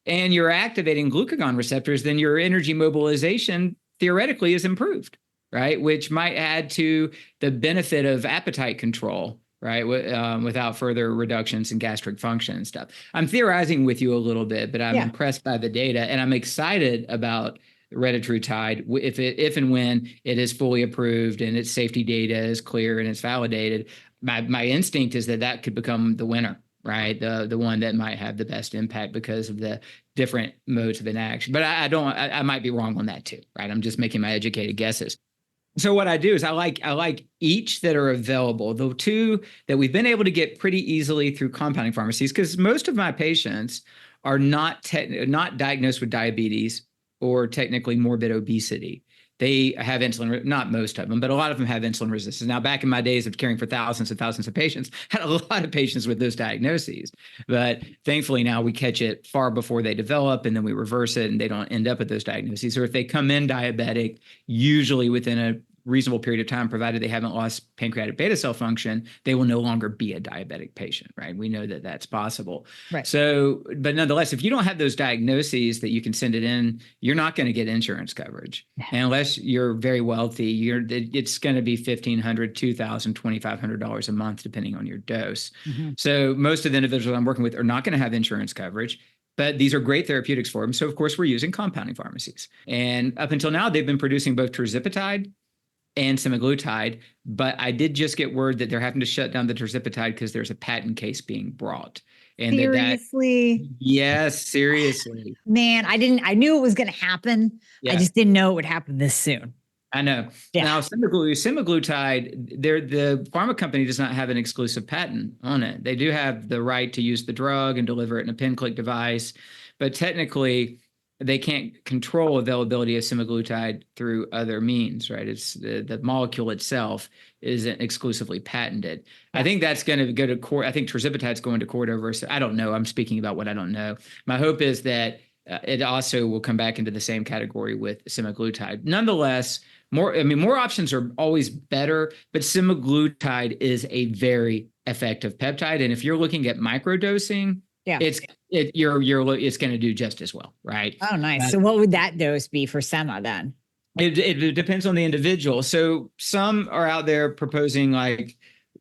and you're activating glucagon receptors, then your energy mobilization theoretically is improved, right? Which might add to the benefit of appetite control, right? Without further reductions in gastric function and stuff. I'm theorizing with you a little bit, but I'm impressed by the data, and I'm excited about Redatrutide if and when it is fully approved and its safety data is clear and it's validated. My instinct is that could become the winner, right? The one that might have the best impact because of the different modes of inaction. But I might be wrong on that too, right? I'm just making my educated guesses. So what I do is I like each that are available. The two that we've been able to get pretty easily through compounding pharmacies, because most of my patients are not diagnosed with diabetes or technically morbid obesity. They have insulin, not most of them, but a lot of them have insulin resistance. Now, back in my days of caring for thousands and thousands of patients, I had a lot of patients with those diagnoses. But thankfully now we catch it far before they develop, and then we reverse it and they don't end up with those diagnoses. Or if they come in diabetic, usually within a reasonable period of time, provided they haven't lost pancreatic beta cell function, they will no longer be a diabetic patient, right? We know that that's possible. Right. So, but nonetheless, if you don't have those diagnoses that you can send it in, you're not going to get insurance coverage. And unless you're very wealthy, it's going to be $1,500, $2,000, $2,500 a month, depending on your dose. Mm-hmm. So most of the individuals I'm working with are not going to have insurance coverage. But these are great therapeutics for them. So, of course, we're using compounding pharmacies. And up until now, they've been producing both tirzepatide and semaglutide, but I did just get word that they're having to shut down the tirzepatide because there's a patent case being brought. And seriously? Yes, seriously. Man, I knew it was going to happen. Yeah. I just didn't know it would happen this soon. I know. Yeah. Now, semaglutide, the pharma company does not have an exclusive patent on it. They do have the right to use the drug and deliver it in a pin-click device, but technically, they can't control availability of semaglutide through other means, right? It's the molecule itself isn't exclusively patented. Yeah. I think that's going to go to court. I think tirzepatide's going to court over. So I don't know. I'm speaking about what I don't know. My hope is that it also will come back into the same category with semaglutide. Nonetheless, more options are always better, but semaglutide is a very effective peptide. And if you're looking at microdosing, it's going to do just as well, right? Oh, nice. So what would that dose be for sema then? It depends on the individual. So some are out there proposing like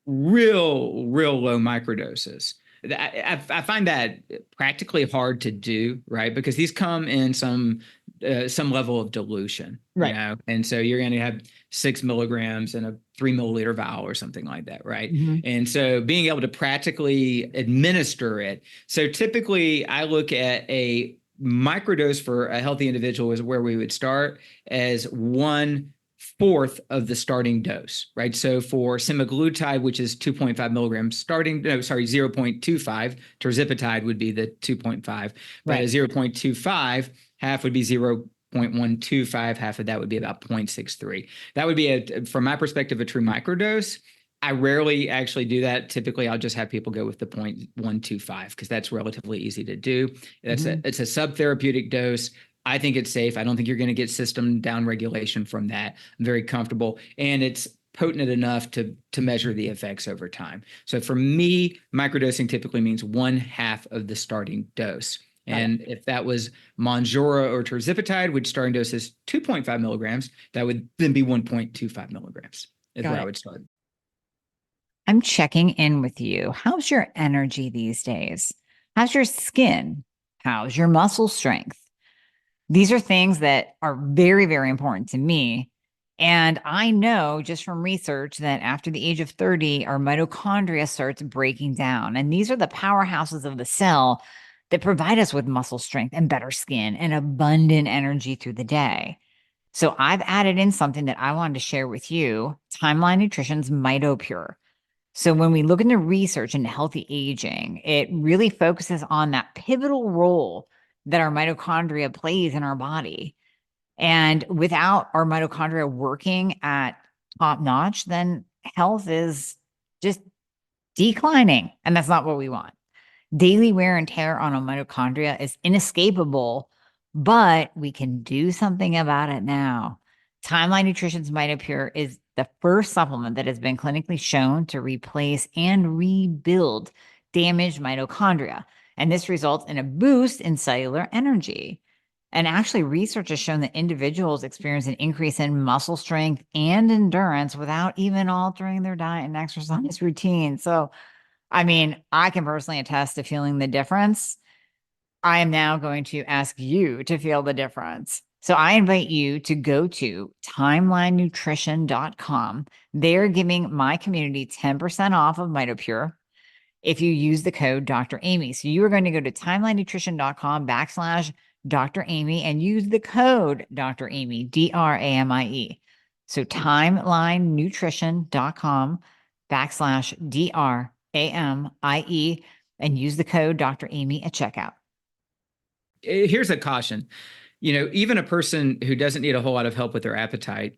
real low microdoses. I find that practically hard to do, right? Because these come in some level of dilution, right? And so you're going to have 6 milligrams in a 3 milliliter vial or something like that, right? Mm-hmm. And so being able to practically administer it. So typically, I look at a microdose for a healthy individual is where we would start as 1/4 of the starting dose, right? So for semaglutide, which is 2.5 milligrams 0.25, tirzepatide would be the 2.5, but right. 0.25, half would be 0.125, half of that would be about 0.63. That would be, from my perspective, a true microdose. I rarely actually do that. Typically, I'll just have people go with the 0.125 because that's relatively easy to do. It's a subtherapeutic dose. I think it's safe. I don't think you're going to get system down regulation from that. I'm very comfortable. And it's potent enough to measure the effects over time. So for me, microdosing typically means 1/2 of the starting dose. And if that was Monjaro or tirzepatide, which starting dose is 2.5 milligrams, that would then be 1.25 milligrams is where I would start. I'm checking in with you. How's your energy these days? How's your skin? How's your muscle strength? These are things that are very, very important to me. And I know just from research that after the age of 30, our mitochondria starts breaking down. And these are the powerhouses of the cell that provide us with muscle strength and better skin and abundant energy through the day. So I've added in something that I wanted to share with you, Timeline Nutrition's MitoPure. So when we look into research into healthy aging, it really focuses on that pivotal role that our mitochondria plays in our body. And without our mitochondria working at top notch, then health is just declining. And that's not what we want. Daily wear and tear on a mitochondria is inescapable, but we can do something about it now. Timeline Nutrition's MitoPure is the first supplement that has been clinically shown to replace and rebuild damaged mitochondria. And this results in a boost in cellular energy. And actually, research has shown that individuals experience an increase in muscle strength and endurance without even altering their diet and exercise routine. So, I mean, I can personally attest to feeling the difference. I am now going to ask you to feel the difference. So I invite you to go to timelinenutrition.com. They're giving my community 10% off of MitoPure if you use the code Dr. Amy. So you are going to go to timelinenutrition.com/Dr. Amy and use the code Dr. Amy, DRAMIE. So timelinenutrition.com/DRAMIE and use the code Dr. Amy at checkout. Here's a caution. Even a person who doesn't need a whole lot of help with their appetite,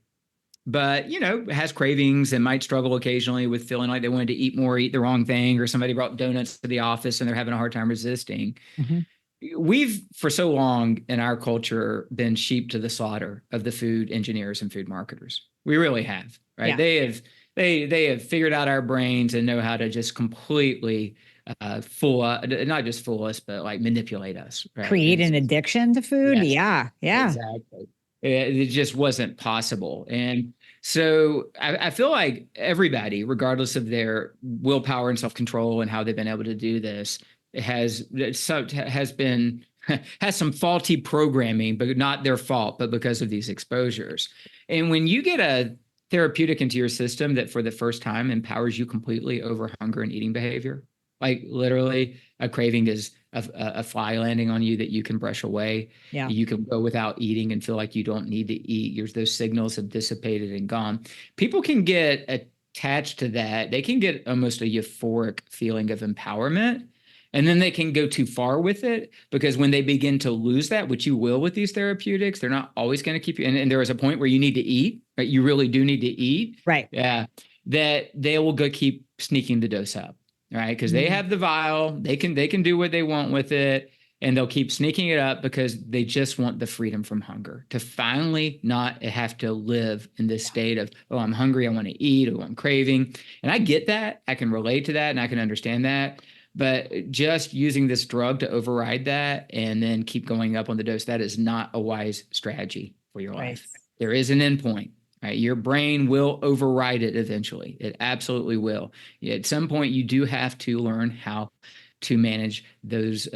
but, has cravings and might struggle occasionally with feeling like they wanted to eat more, eat the wrong thing, or somebody brought donuts to the office and they're having a hard time resisting. Mm-hmm. We've, for so long in our culture, been sheep to the slaughter of the food engineers and food marketers. We really have, right? Yeah. They have figured out our brains and know how to just completely not just fool us, but like manipulate us, right? Create an addiction to food. Yeah. Exactly. It just wasn't possible. And so I feel like everybody, regardless of their willpower and self-control and how they've been able to do this, has some faulty programming, but not their fault, but because of these exposures. And when you get a therapeutic into your system that for the first time empowers you completely over hunger and eating behavior, like literally a craving is a fly landing on you that you can brush away. Yeah. You can go without eating and feel like you don't need to eat. Those signals have dissipated and gone. People can get attached to that. They can get almost a euphoric feeling of empowerment. And then they can go too far with it, because when they begin to lose that, which you will with these therapeutics, they're not always going to keep you. And there is a point where you need to eat, right? You really do need to eat. Right. Yeah. That they will go keep sneaking the dose up. Right. Because they have the vial, they can do what they want with it, and they'll keep sneaking it up because they just want the freedom from hunger, to finally not have to live in this state of, oh, I'm hungry, I want to eat, oh, I'm craving. And I get that. I can relate to that and I can understand that. But just using this drug to override that and then keep going up on the dose, that is not a wise strategy for your life. There is an endpoint. Right? Your brain will override it eventually. It absolutely will. At some point, you do have to learn how to manage those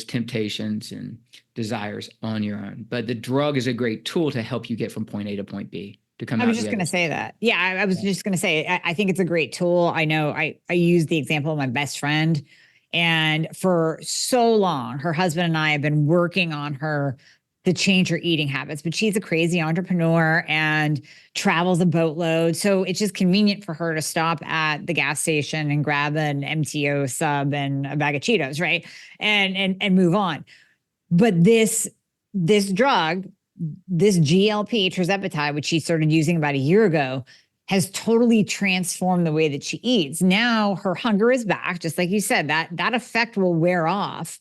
temptations and desires on your own. But the drug is a great tool to help you get from point A to point B. I was just going to say that. Yeah, I was just going to say, I think it's a great tool. I know I use the example of my best friend. And for so long, her husband and I have been working on her to change her eating habits, but she's a crazy entrepreneur and travels a boatload. So it's just convenient for her to stop at the gas station and grab an MTO sub and a bag of Cheetos, right? And move on. But this drug, this GLP tirzepatide, which she started using about a year ago, has totally transformed the way that she eats. Now her hunger is back, just like you said, that effect will wear off.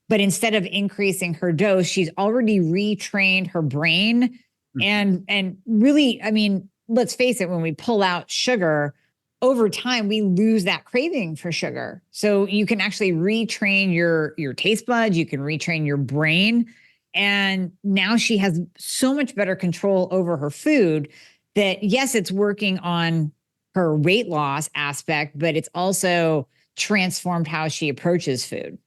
But instead of increasing her dose, she's already retrained her brain. And really, I mean, let's face it, when we pull out sugar, over time, we lose that craving for sugar. So you can actually retrain your taste buds, you can retrain your brain. And now she has so much better control over her food that, yes, it's working on her weight loss aspect, but it's also transformed how she approaches food.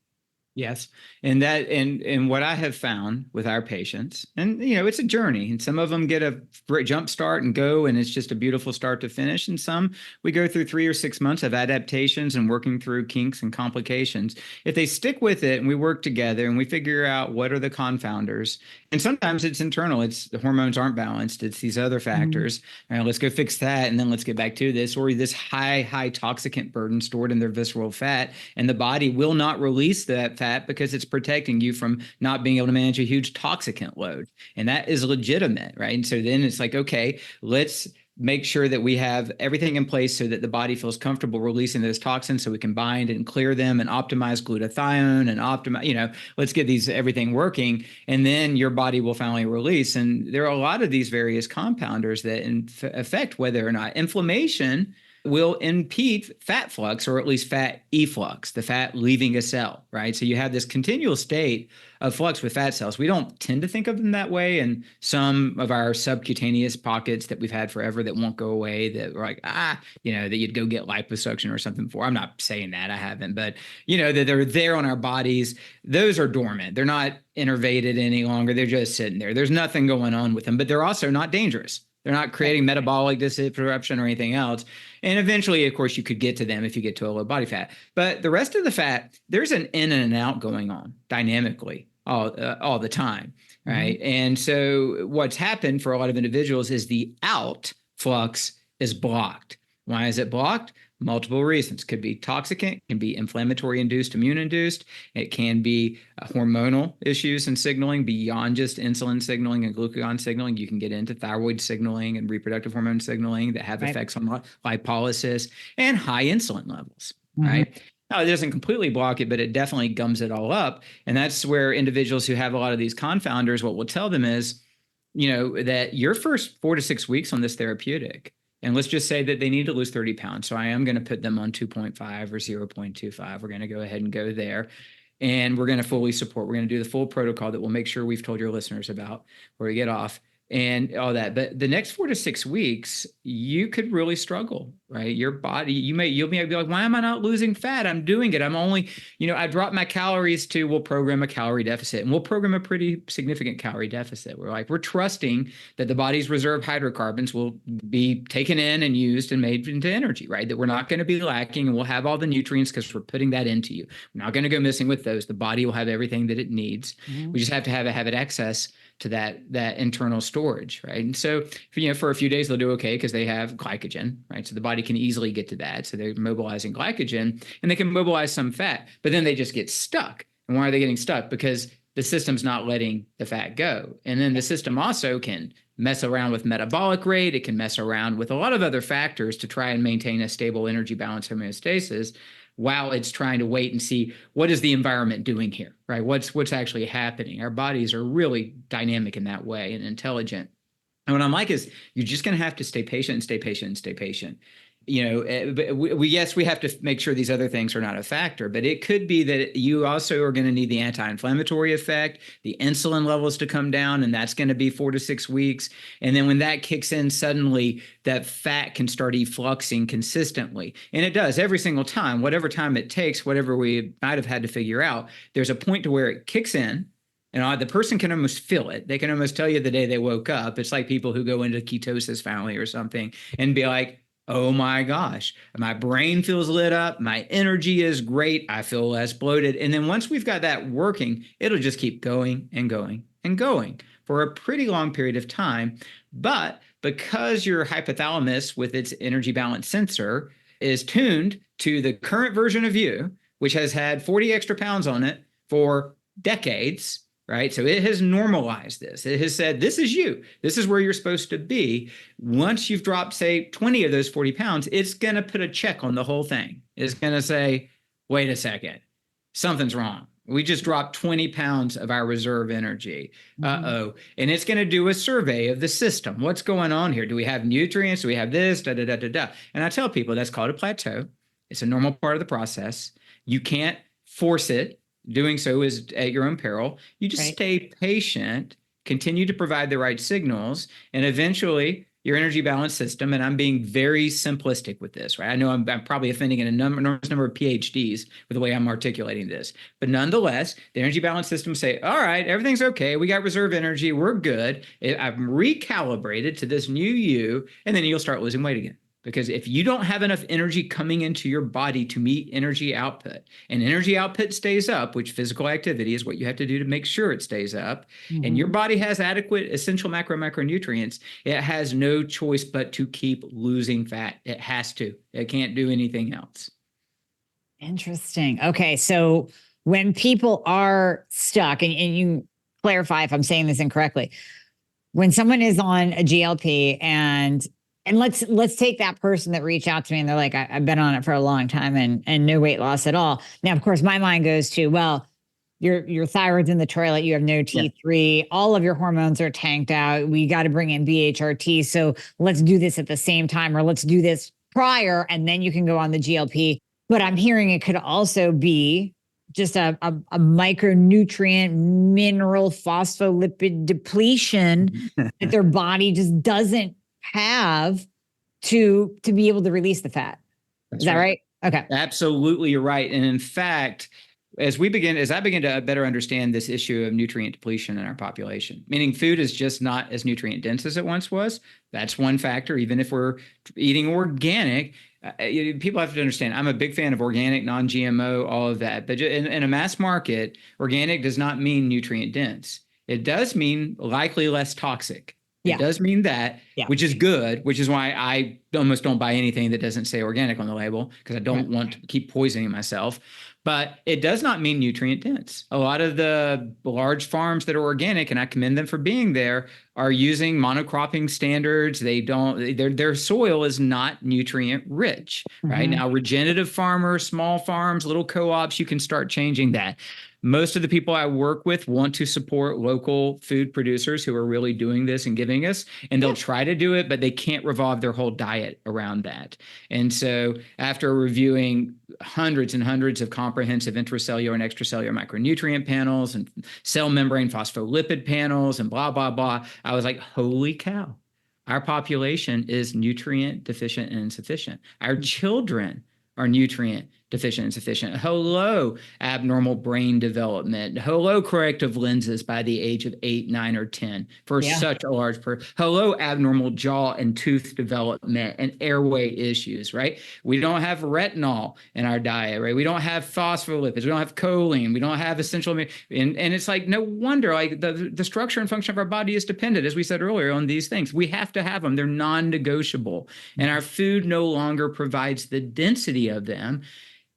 Yes. And what I have found with our patients, and it's a journey, and some of them get a great jump start and go, and it's just a beautiful start to finish. And some we go through 3 or 6 months of adaptations and working through kinks and complications. If they stick with it and we work together and we figure out what are the confounders, and sometimes it's internal, it's the hormones aren't balanced, it's these other factors. All right, let's go fix that, and then let's get back to this, or this high toxicant burden stored in their visceral fat, and the body will not release that fat because it's protecting you from not being able to manage a huge toxicant load. And that is legitimate, right? And so then it's like, okay, let's make sure that we have everything in place so that the body feels comfortable releasing those toxins so we can bind and clear them and optimize glutathione and optimize, let's get everything working. And then your body will finally release. And there are a lot of these various compounders that affect whether or not inflammation will impede fat flux, or at least fat efflux, the fat leaving a cell, right? So you have this continual state of flux with fat cells. We don't tend to think of them that way. And some of our subcutaneous pockets that we've had forever that won't go away, that we're like, that you'd go get liposuction or something for. I'm not saying that, I haven't, but that they're there on our bodies. Those are dormant. They're not innervated any longer. They're just sitting there. There's nothing going on with them, but they're also not dangerous. They're not creating metabolic disruption or anything else. And eventually, of course, you could get to them if you get to a low body fat. But the rest of the fat, there's an in and an out going on dynamically all the time, right? Mm-hmm. And so what's happened for a lot of individuals is the out flux is blocked. Why is it blocked? Multiple reasons. Could be toxicant, can be inflammatory induced, immune induced. It can be hormonal issues and signaling beyond just insulin signaling and glucagon signaling. You can get into thyroid signaling and reproductive hormone signaling that have effects on lipolysis and high insulin levels, right? Now, it doesn't completely block it, but it definitely gums it all up. And that's where individuals who have a lot of these confounders, what we'll tell them is, that your first 4 to 6 weeks on this therapeutic, and let's just say that they need to lose 30 pounds. So I am going to put them on 2.5 or 0.25. We're going to go ahead and go there. And we're going to fully support. We're going to do the full protocol that we'll make sure we've told your listeners about where we get off and all that. But the next 4 to 6 weeks, you could really struggle, right? Your body, you'll be like, why am I not losing fat? I'm doing it. I'm only, I dropped my calories we'll program a calorie deficit, and we'll program a pretty significant calorie deficit. We're trusting that the body's reserve hydrocarbons will be taken in and used and made into energy, right? That we're not going to be lacking, and we'll have all the nutrients because we're putting that into you. We're not going to go missing with those. The body will have everything that it needs. Mm-hmm. We just have to have it access to that internal storage, right? And so, for a few days, they'll do okay because they have glycogen, right? So the body can easily get to that. So they're mobilizing glycogen, and they can mobilize some fat, but then they just get stuck. And why are they getting stuck? Because the system's not letting the fat go. And then the system also can mess around with metabolic rate. It can mess around with a lot of other factors to try and maintain a stable energy balance homeostasis, while it's trying to wait and see what is the environment doing here, right? What's actually happening. Our bodies are really dynamic in that way and intelligent. And what I'm like is you're just going to have to stay patient and stay patient and stay patient. But we have to make sure these other things are not a factor, but it could be that you also are going to need the anti-inflammatory effect, the insulin levels to come down, and that's going to be 4 to 6 weeks. And then when that kicks in, suddenly that fat can start effluxing consistently. And it does every single time, whatever time it takes, whatever we might have had to figure out, there's a point to where it kicks in. And the person can almost feel it. They can almost tell you the day they woke up. It's like people who go into ketosis finally or something and be like, oh my gosh, my brain feels lit up. My energy is great. I feel less bloated. And then once we've got that working, it'll just keep going and going and going for a pretty long period of time. But because your hypothalamus with its energy balance sensor is tuned to the current version of you, which has had 40 extra pounds on it for decades, right? So it has normalized this. It has said, this is you. This is where you're supposed to be. Once you've dropped, say, 20 of those 40 pounds, it's going to put a check on the whole thing. It's going to say, wait a second, something's wrong. We just dropped 20 pounds of our reserve energy. Uh-oh. And it's going to do a survey of the system. What's going on here? Do we have nutrients? Do we have this? Da, da, da, da, da. And I tell people that's called a plateau. It's a normal part of the process. You can't force it. Doing so is at your own peril. You just stay patient, continue to provide the right signals, and eventually your energy balance system, and I'm being very simplistic with this, right? I know I'm probably offending an enormous number of PhDs with the way I'm articulating this, but nonetheless, the energy balance system say, all right, everything's okay. We got reserve energy. We're good. I'm recalibrated to this new you, and then you'll start losing weight again. Because if you don't have enough energy coming into your body to meet energy output, and energy output stays up, which physical activity is what you have to do to make sure it stays up, and your body has adequate essential macronutrients, it has no choice but to keep losing fat. It has to. It can't do anything else. Interesting. Okay. So when people are stuck, and you clarify if I'm saying this incorrectly, when someone is on a GLP and let's take that person that reached out to me and they're like, I've been on it for a long time and no weight loss at all. Now, of course, my mind goes to, well, your thyroid's in the toilet, you have no T3, all of your hormones are tanked out. We got to bring in BHRT. So let's do this at the same time, or let's do this prior, and then you can go on the GLP. But I'm hearing it could also be just a micronutrient, mineral, phospholipid depletion that their body just doesn't have to be able to release the fat. Is that right? Okay. Absolutely, you're right. And in fact, as I begin to better understand this issue of nutrient depletion in our population, meaning food is just not as nutrient dense as it once was. That's one factor. Even if we're eating organic, people have to understand, I'm a big fan of organic, non-GMO, all of that. But in a mass market, organic does not mean nutrient dense. It does mean likely less toxic. It does mean that, which is good, which is why I almost don't buy anything that doesn't say organic on the label, because I don't want to keep poisoning myself. But it does not mean nutrient dense. A lot of the large farms that are organic, and I commend them for being there, are using monocropping standards. Their soil is not nutrient rich, right? Now, regenerative farmers, small farms, little co-ops, you can start changing that. Most of the people I work with want to support local food producers who are really doing this and giving us, and they'll try to do it, but they can't revolve their whole diet around that. And so after reviewing hundreds and hundreds of comprehensive intracellular and extracellular micronutrient panels and cell membrane phospholipid panels and blah, blah, blah, I was like, holy cow, our population is nutrient deficient and insufficient. Our children are nutrient deficient and insufficient. Hello, abnormal brain development. Hello, corrective lenses by the age of 8, 9, or 10 for such a large person. Hello, abnormal jaw and tooth development and airway issues, right? We don't have retinol in our diet, right? We don't have phospholipids. We don't have choline. We don't have essential, and it's like, no wonder, like the structure and function of our body is dependent, as we said earlier, on these things. We have to have them. They're non-negotiable. And our food no longer provides the density of them.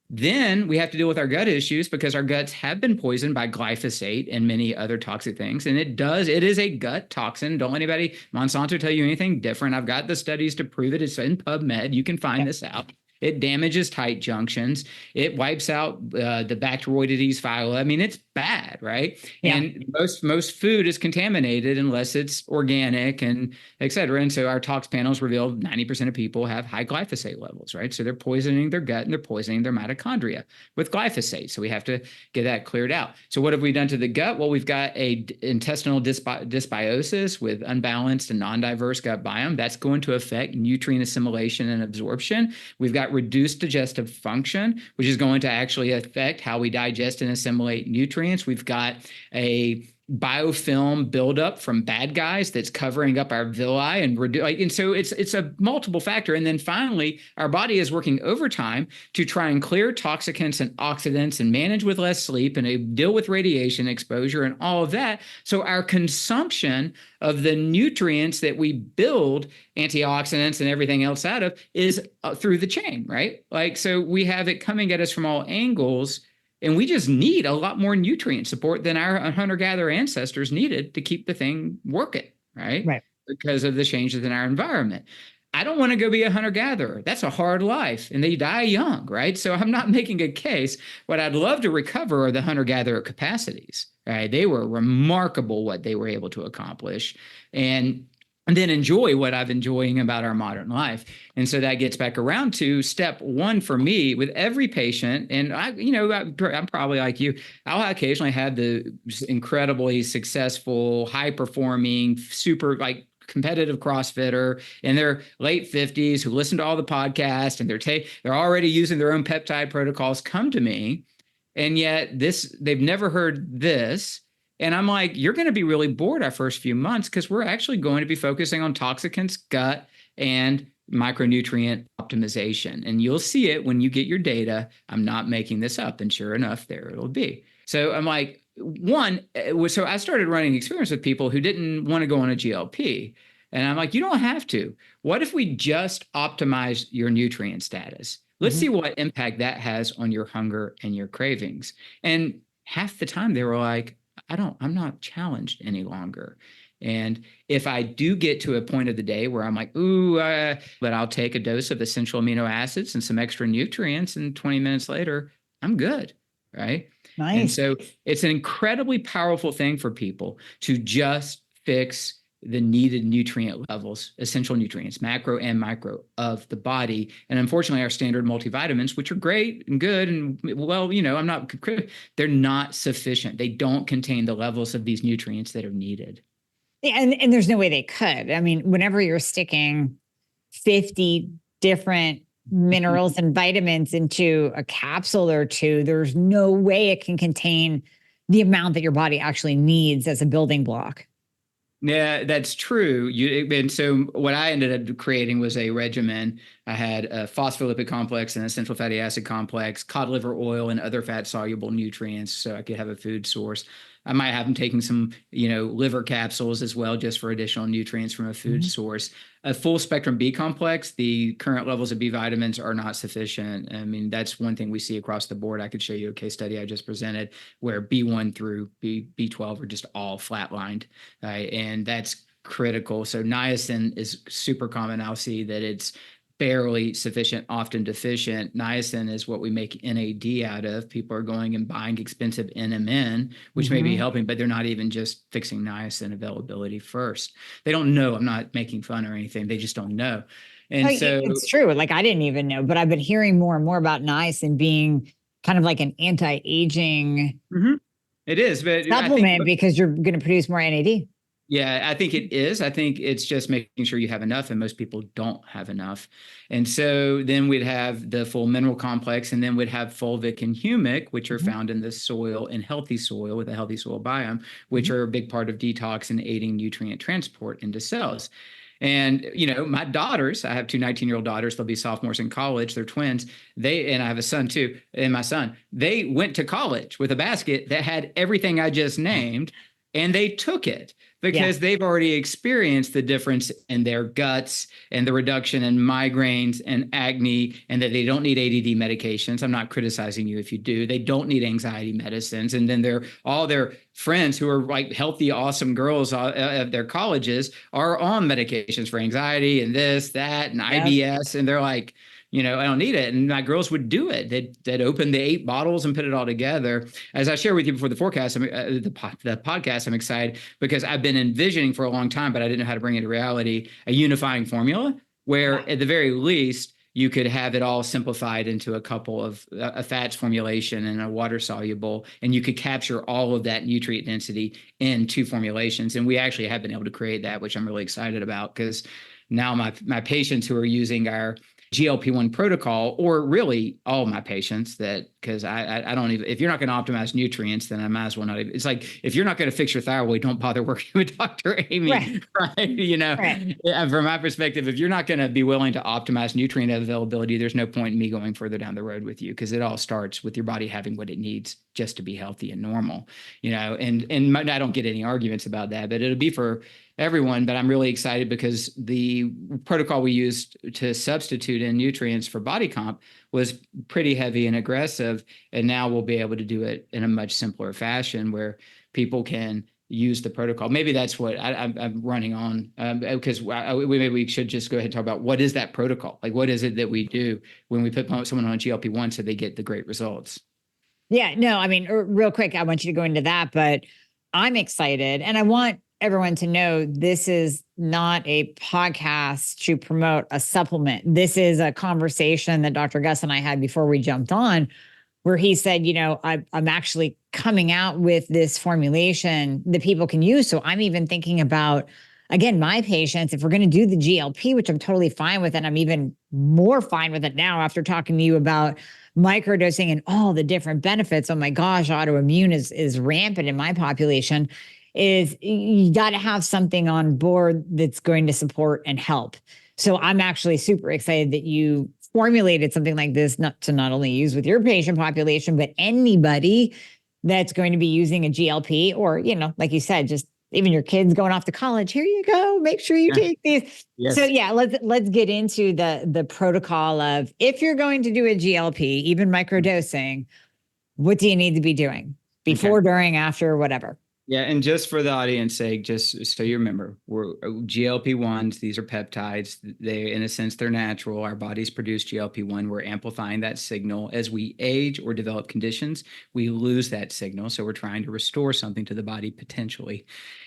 Then we have to deal with our gut issues, because our guts have been poisoned by glyphosate and many other toxic things. And it is a gut toxin. Don't let anybody, Monsanto, tell you anything different. I've got the studies to prove it. It's in PubMed. You can find this out. It damages tight junctions. It wipes out the Bacteroidetes phyla. I mean, it's bad, right? Yeah. And most food is contaminated unless it's organic and et cetera. And so our tox panels revealed 90% of people have high glyphosate levels, right? So they're poisoning their gut and they're poisoning their mitochondria with glyphosate. So we have to get that cleared out. So what have we done to the gut? Well, we've got a intestinal dysbiosis with unbalanced and non-diverse gut biome. That's going to affect nutrient assimilation and absorption. We've got reduced digestive function, which is going to actually affect how we digest and assimilate nutrients. We've got a biofilm buildup from bad guys that's covering up our villi and so it's a multiple factor. And then finally, our body is working overtime to try and clear toxicants and oxidants and manage with less sleep and deal with radiation exposure and all of that. So our consumption of the nutrients that we build antioxidants and everything else out of is through the chain, right? Like, so we have it coming at us from all angles. And we just need a lot more nutrient support than our hunter-gatherer ancestors needed to keep the thing working, right? Right. Because of the changes in our environment. I don't want to go be a hunter-gatherer. That's a hard life, and they die young, right? So I'm not making a case. What I'd love to recover are the hunter-gatherer capacities, right? They were remarkable what they were able to accomplish. And then enjoy what I've enjoying about our modern life. And so that gets back around to step one for me with every patient. And I'm probably like you. I'll occasionally have the incredibly successful, high performing, super like competitive CrossFitter in their late 50s who listen to all the podcasts and they're already using their own peptide protocols come to me. And yet they've never heard this. And I'm like, you're going to be really bored our first few months because we're actually going to be focusing on toxicants, gut, and micronutrient optimization. And you'll see it when you get your data. I'm not making this up. And sure enough, there it'll be. So I'm like, so I started running experiments with people who didn't want to go on a GLP. And I'm like, you don't have to. What if we just optimize your nutrient status? Let's see what impact that has on your hunger and your cravings. And half the time they were like, I'm not challenged any longer. And if I do get to a point of the day where I'm like, but I'll take a dose of essential amino acids and some extra nutrients, and 20 minutes later, I'm good, right? Nice. And so it's an incredibly powerful thing for people to just fix the needed nutrient levels, essential nutrients, macro and micro of the body. And unfortunately, our standard multivitamins, which are great and good, and well, they're not sufficient. They don't contain the levels of these nutrients that are needed. Yeah, and there's no way they could. I mean, whenever you're sticking 50 different minerals and vitamins into a capsule or two, there's no way it can contain the amount that your body actually needs as a building block. Yeah, that's true. And so what I ended up creating was a regimen. I had a phospholipid complex and essential fatty acid complex, cod liver oil, and other fat soluble nutrients, so I could have a food source. I might have them taking some, liver capsules as well, just for additional nutrients from a food source. A full spectrum B complex, the current levels of B vitamins are not sufficient. I mean, that's one thing we see across the board. I could show you a case study I just presented where B1 through B12 are just all flatlined, right? And that's critical. So niacin is super common. I'll see that it's barely sufficient, often deficient. Niacin is what we make NAD out of. People are going and buying expensive NMN, which may be helping, but they're not even just fixing niacin availability first. They don't know. I'm not making fun or anything. They just don't know. And so it's true. Like, I didn't even know, but I've been hearing more and more about niacin being kind of like an anti-aging it is, but supplement because you're going to produce more NAD. Yeah, I think it is. I think it's just making sure you have enough, and most people don't have enough. And so then we'd have the full mineral complex, and then we'd have fulvic and humic, which are found in the soil, in healthy soil with a healthy soil biome, which are a big part of detox and aiding nutrient transport into cells. And, my daughters, I have two 19-year-old daughters. They'll be sophomores in college. They're twins. And I have a son too. And my son, they went to college with a basket that had everything I just named, and they took it because they've already experienced the difference in their guts and the reduction in migraines and acne, and that they don't need ADD medications. I'm not criticizing you if you do. They don't need anxiety medicines. And then all their friends who are like healthy, awesome girls at their colleges are on medications for anxiety and this, that, and IBS. And they're like, I don't need it. And my girls would do it. They'd open the 8 bottles and put it all together. As I shared with you before the forecast, the podcast, I'm excited because I've been envisioning for a long time, but I didn't know how to bring it to reality, a unifying formula where at the very least, you could have it all simplified into a couple of a fats formulation and a water soluble, and you could capture all of that nutrient density in 2 formulations. And we actually have been able to create that, which I'm really excited about, because now my patients who are using our GLP-1 protocol, or really all my patients, because I don't even, if you're not going to optimize nutrients, then I might as well not even. It's like, if you're not going to fix your thyroid, don't bother working with Dr. Amy, right? From my perspective, if you're not going to be willing to optimize nutrient availability, there's no point in me going further down the road with you, because it all starts with your body having what it needs just to be healthy and normal, and I don't get any arguments about that, but it'll be for everyone. But I'm really excited because the protocol we used to substitute in nutrients for body comp was pretty heavy and aggressive. And now we'll be able to do it in a much simpler fashion where people can use the protocol. Maybe that's what I'm running on, because maybe we should just go ahead and talk about what is that protocol? Like, what is it that we do when we put someone on GLP-1 so they get the great results? Yeah, no, I mean, real quick, I want you to go into that, but I'm excited. And I want everyone to know this is not a podcast to promote a supplement. This is a conversation that Dr. Gus and I had before we jumped on, where he said, I'm actually coming out with this formulation that people can use. So I'm even thinking about again, my patients, if we're going to do the GLP, which I'm totally fine with, and I'm even more fine with it now after talking to you about microdosing and all the different benefits. Oh my gosh, autoimmune is rampant in my population. Is you got to have something on board that's going to support and help. So I'm actually super excited that you formulated something like this, not only use with your patient population, but anybody that's going to be using a GLP, or, like you said, just even your kids going off to college. Here you go. Make sure you take these. Yes. So yeah, let's get into the protocol of, if you're going to do a GLP, even microdosing, what do you need to be doing before, during, after, whatever? Yeah. And just for the audience sake, just so you remember, we're GLP-1s. These are peptides. They, in a sense, they're natural. Our bodies produce GLP-1. We're amplifying that signal. As we age or develop conditions, we lose that signal. So we're trying to restore something to the body potentially.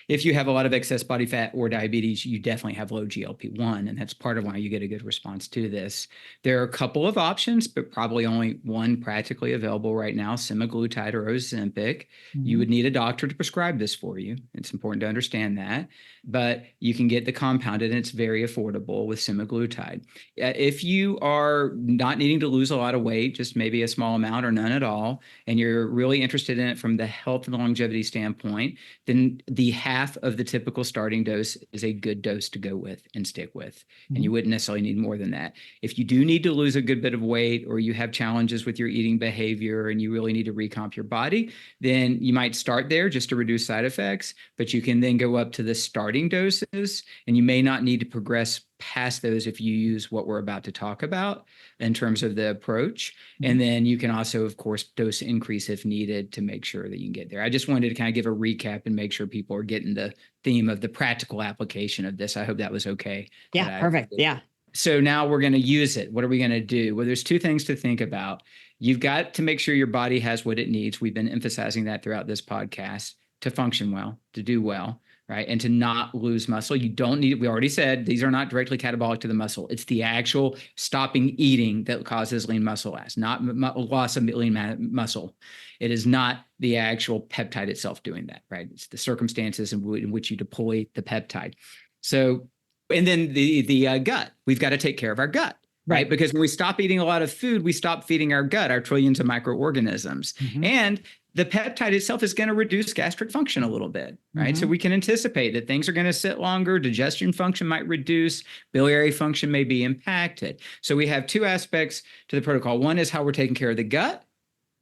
If you have a lot of excess body fat or diabetes, you definitely have low GLP-1, and that's part of why you get a good response to this. There are a couple of options, but probably only one practically available right now, semaglutide or Ozempic. Mm-hmm. You would need a doctor to prescribe this for you. It's important to understand that, but you can get the compounded, and it's very affordable with semaglutide. If you are not needing to lose a lot of weight, just maybe a small amount or none at all, and you're really interested in it from the health and longevity standpoint, then the half of the typical starting dose is a good dose to go with and stick with. Mm-hmm. And you wouldn't necessarily need more than that. If you do need to lose a good bit of weight, or you have challenges with your eating behavior and you really need to recomp your body, then you might start there just to reduce side effects, but you can then go up to the starting doses, and you may not need to progress past those if you use what we're about to talk about in terms of the approach. Mm-hmm. And then you can also, of course, dose increase if needed to make sure that you can get there. I just wanted to kind of give a recap and make sure people are getting the theme of the practical application of this. I hope that was okay. Yeah, perfect. Yeah. So now we're going to use it. What are we going to do? Well, there's two things to think about. You've got to make sure your body has what it needs. We've been emphasizing that throughout this podcast, to function well, to do well, right? And to not lose muscle. You don't need, we already said, these are not directly catabolic to the muscle. It's the actual stopping eating that causes lean muscle mass, not loss of lean muscle. It is not the actual peptide itself doing that, right? It's the circumstances in which you deploy the peptide. So, and then the gut, we've got to take care of our gut. Right. Because when we stop eating a lot of food, we stop feeding our gut, our trillions of microorganisms. Mm-hmm. And the peptide itself is going to reduce gastric function a little bit, right? Mm-hmm. So we can anticipate that things are going to sit longer. Digestion function might reduce. Biliary function may be impacted. So we have two aspects to the protocol. One is how we're taking care of the gut,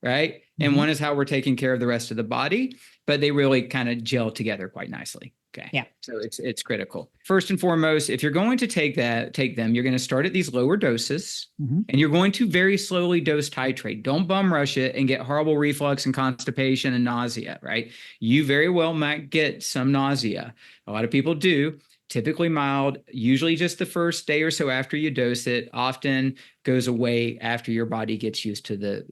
right? Mm-hmm. And one is how we're taking care of the rest of the body, but they really kind of gel together quite nicely. Okay. Yeah. So it's critical. First and foremost, if you're going to take them, you're going to start at these lower doses, mm-hmm. and you're going to very slowly dose titrate. Don't bum rush it and get horrible reflux and constipation and nausea, right? You very well might get some nausea. A lot of people do. Typically mild, usually just the first day or so after you dose it, often goes away after your body gets used to the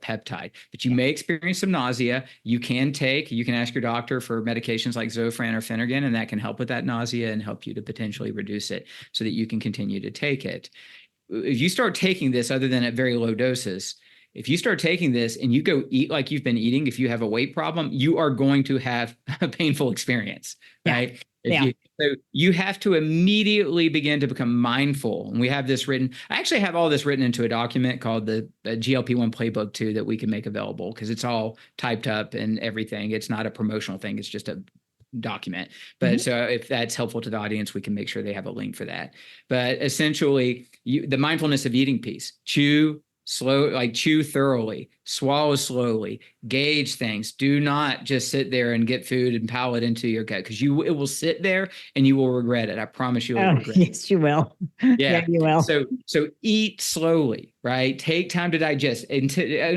peptide. But you may experience some nausea. You can ask your doctor for medications like Zofran or Phenergan, and that can help with that nausea and help you to potentially reduce it so that you can continue to take it. If you start taking this, other than at very low doses, if you start taking this and you go eat like you've been eating, if you have a weight problem, you are going to have a painful experience, right? So you have to immediately begin to become mindful. And we have this written. I actually have all this written into a document called the GLP-1 Playbook too, that we can make available, because it's all typed up and everything. It's not a promotional thing. It's just a document. But mm-hmm. So if that's helpful to the audience, we can make sure they have a link for that. But essentially, the mindfulness of eating piece: chew thoroughly, swallow slowly, gauge things. Do not just sit there and get food and pile it into your gut, because it will sit there and you will regret it. I promise you will regret it. Yes, you will. Yeah, you will. So eat slowly, right? Take time to digest and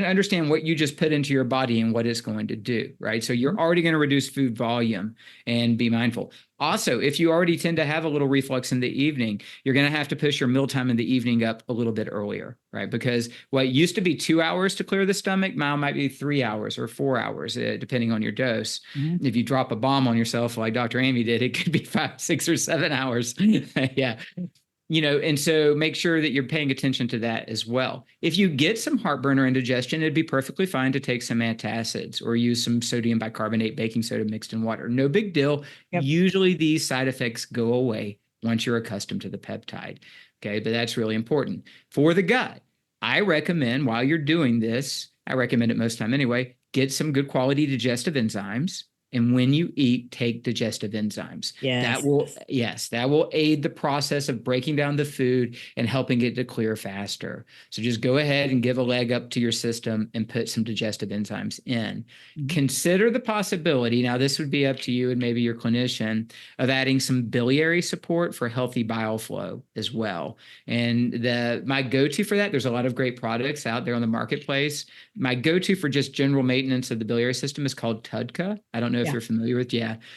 understand what you just put into your body and what it's going to do, right? So you're already going to reduce food volume, and be mindful. Also, if you already tend to have a little reflux in the evening, you're going to have to push your mealtime in the evening up a little bit earlier, right? Because what used to be 2 hours to clear the stomach now might be 3 hours or 4 hours, depending on your dose. Mm-hmm. If you drop a bomb on yourself like Dr. Amy did, it could be 5, 6, or 7 hours. Yeah. And so make sure that you're paying attention to that as well. If you get some heartburn or indigestion, it'd be perfectly fine to take some antacids or use some sodium bicarbonate, baking soda mixed in water. No big deal. Yep. Usually these side effects go away once you're accustomed to the peptide. Okay, but that's really important. For the gut, I recommend while you're doing this, I recommend it most time anyway, get some good quality digestive enzymes. And when you eat, take digestive enzymes. Yes. That will aid the process of breaking down the food and helping it to clear faster. So just go ahead and give a leg up to your system and put some digestive enzymes in. Mm-hmm. Consider the possibility, now this would be up to you and maybe your clinician, of adding some biliary support for healthy bile flow as well. And my go-to for that, there's a lot of great products out there on the marketplace. My go-to for just general maintenance of the biliary system is called TUDCA. I don't know if you're familiar with,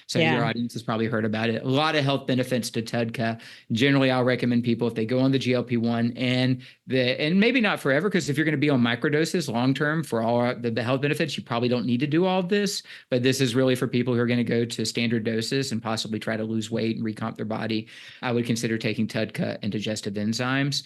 so your audience has probably heard about it. A lot of health benefits to TUDCA. Generally, I'll recommend people if they go on the GLP-1 and maybe not forever, because if you're going to be on microdoses long-term for all the health benefits, you probably don't need to do all of this, but this is really for people who are going to go to standard doses and possibly try to lose weight and recomp their body. I would consider taking TUDCA and digestive enzymes.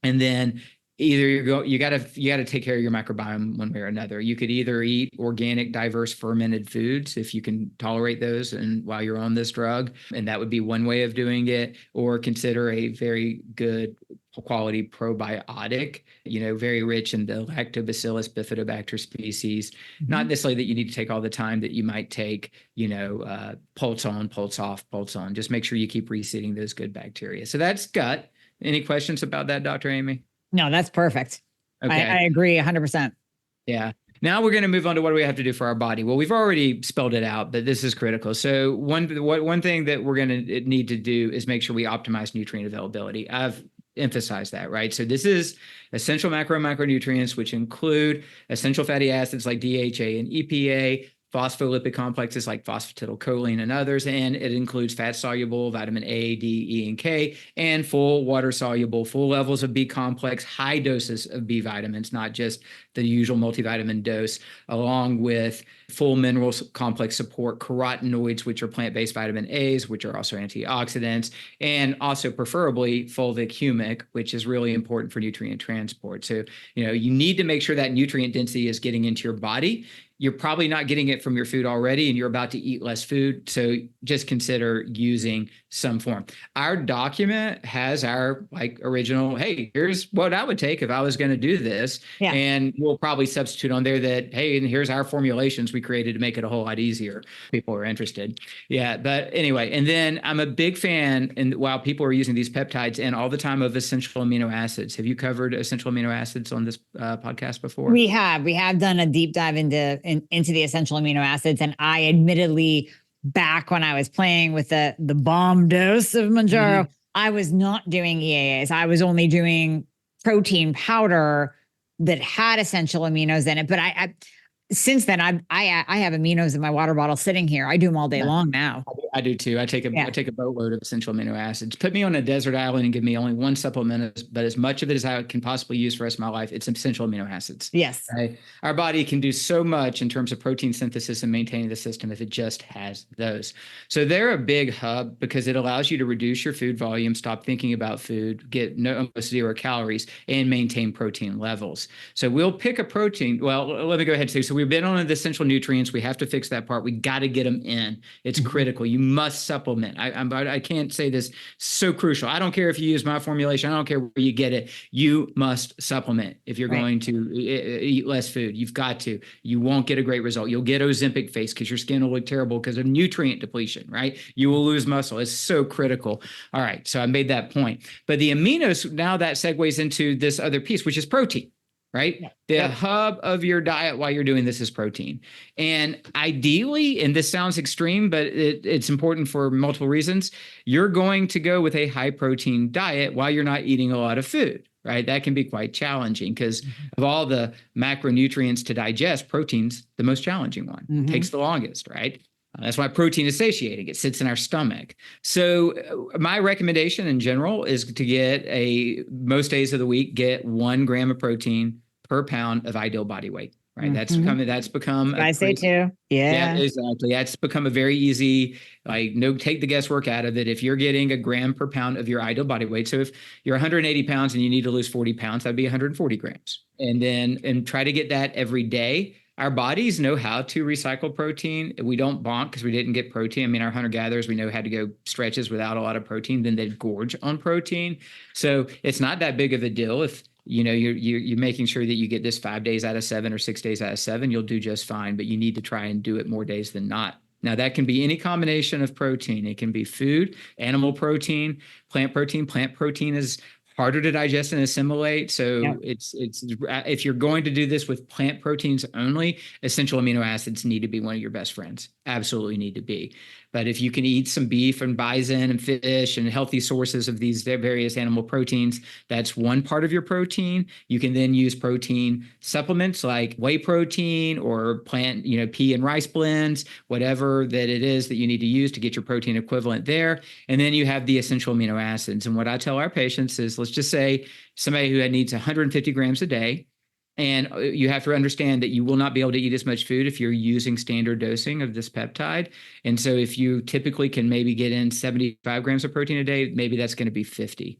And then either you got to take care of your microbiome one way or another. You could either eat organic, diverse, fermented foods if you can tolerate those, and while you're on this drug, and that would be one way of doing it, or consider a very good quality probiotic, very rich in the Lactobacillus bifidobacter species. Mm-hmm. Not necessarily that you need to take all the time that you might take, pulse on, pulse off, pulse on. Just make sure you keep reseeding those good bacteria. So that's gut. Any questions about that, Dr. Amy? No, that's perfect. Okay. I agree 100%. Yeah. Now we're going to move on to what do we have to do for our body? Well, we've already spelled it out, but this is critical. So one thing that we're going to need to do is make sure we optimize nutrient availability. I've emphasized that, right? So this is essential micronutrients, which include essential fatty acids like DHA and EPA, phospholipid complexes like phosphatidylcholine and others, and it includes fat-soluble vitamin A, D, E, and K, and full water-soluble, full levels of B complex, high doses of B vitamins, not just the usual multivitamin dose, along with full minerals complex support, carotenoids, which are plant-based vitamin A's, which are also antioxidants, and also preferably fulvic humic, which is really important for nutrient transport. So, you need to make sure that nutrient density is getting into your body. You're probably not getting it from your food already, and you're about to eat less food. So just consider using some form. Our document has our original, hey, here's what I would take if I was going to do this. Yeah. And we'll probably substitute on there that, hey, and here's our formulations we created to make it a whole lot easier. People are interested. Yeah. But anyway, and then I'm a big fan, and while people are using these peptides and all the time, of essential amino acids. Have you covered essential amino acids on this podcast before? We have done a deep dive into the essential amino acids. And I admittedly, back when I was playing with the bomb dose of Monjaro, mm-hmm. I was not doing EAAs. I was only doing protein powder that had essential aminos in it. But I since then, I have aminos in my water bottle sitting here. I do them all day long now. I do too. I take a boatload of essential amino acids. Put me on a desert island and give me only one supplement, but as much of it as I can possibly use for the rest of my life, it's essential amino acids. Yes. Right? Our body can do so much in terms of protein synthesis and maintaining the system if it just has those. So they're a big hub because it allows you to reduce your food volume, stop thinking about food, get almost 0 calories, and maintain protein levels. So we'll pick a protein. Well, let me go ahead and say, so we've been on the essential nutrients. We have to fix that part. We got to get them in. It's mm-hmm. critical. You must supplement. I can't say this, so crucial. I don't care if you use my formulation. I don't care where you get it. You must supplement if you're going to eat less food. You've got to. You won't get a great result. You'll get Ozempic face because your skin will look terrible because of nutrient depletion, right? You will lose muscle. It's so critical. All right. So I made that point. But the aminos, now that segues into this other piece, which is protein. Right? Yeah. The hub of your diet while you're doing this is protein. And ideally, and this sounds extreme, but it's important for multiple reasons, you're going to go with a high protein diet while you're not eating a lot of food, right? That can be quite challenging because of all the macronutrients to digest, protein's the most challenging one. Mm-hmm. It takes the longest, right? That's why protein is satiating. It sits in our stomach. So my recommendation in general is to get most days of the week, get 1 gram of protein per pound of ideal body weight, right? That's become I say too. yeah, Yeah. exactly. That's become a very easy, like, no, take the guesswork out of it. If you're getting a gram per pound of your ideal body weight, so if you're 180 pounds and you need to lose 40 pounds, that'd be 140 grams. And try to get that every day. Our bodies know how to recycle protein. We don't bonk because we didn't get protein. I mean, our hunter-gatherers, we know how to go stretches without a lot of protein, then they'd gorge on protein. So it's not that big of a deal if you're making sure that you get this 5 days out of 7 or 6 days out of 7, you'll do just fine, but you need to try and do it more days than not. Now, that can be any combination of protein. It can be food, animal protein, plant protein. Plant protein is harder to digest and assimilate. So it's if you're going to do this with plant proteins only, essential amino acids need to be one of your best friends. Absolutely need to be. But if you can eat some beef and bison and fish and healthy sources of these various animal proteins, that's one part of your protein. You can then use protein supplements like whey protein or plant, pea and rice blends, whatever that it is that you need to use to get your protein equivalent there. And then you have the essential amino acids. And what I tell our patients is, let's just say somebody who needs 150 grams a day. And you have to understand that you will not be able to eat as much food if you're using standard dosing of this peptide. And so if you typically can maybe get in 75 grams of protein a day, maybe that's going to be 50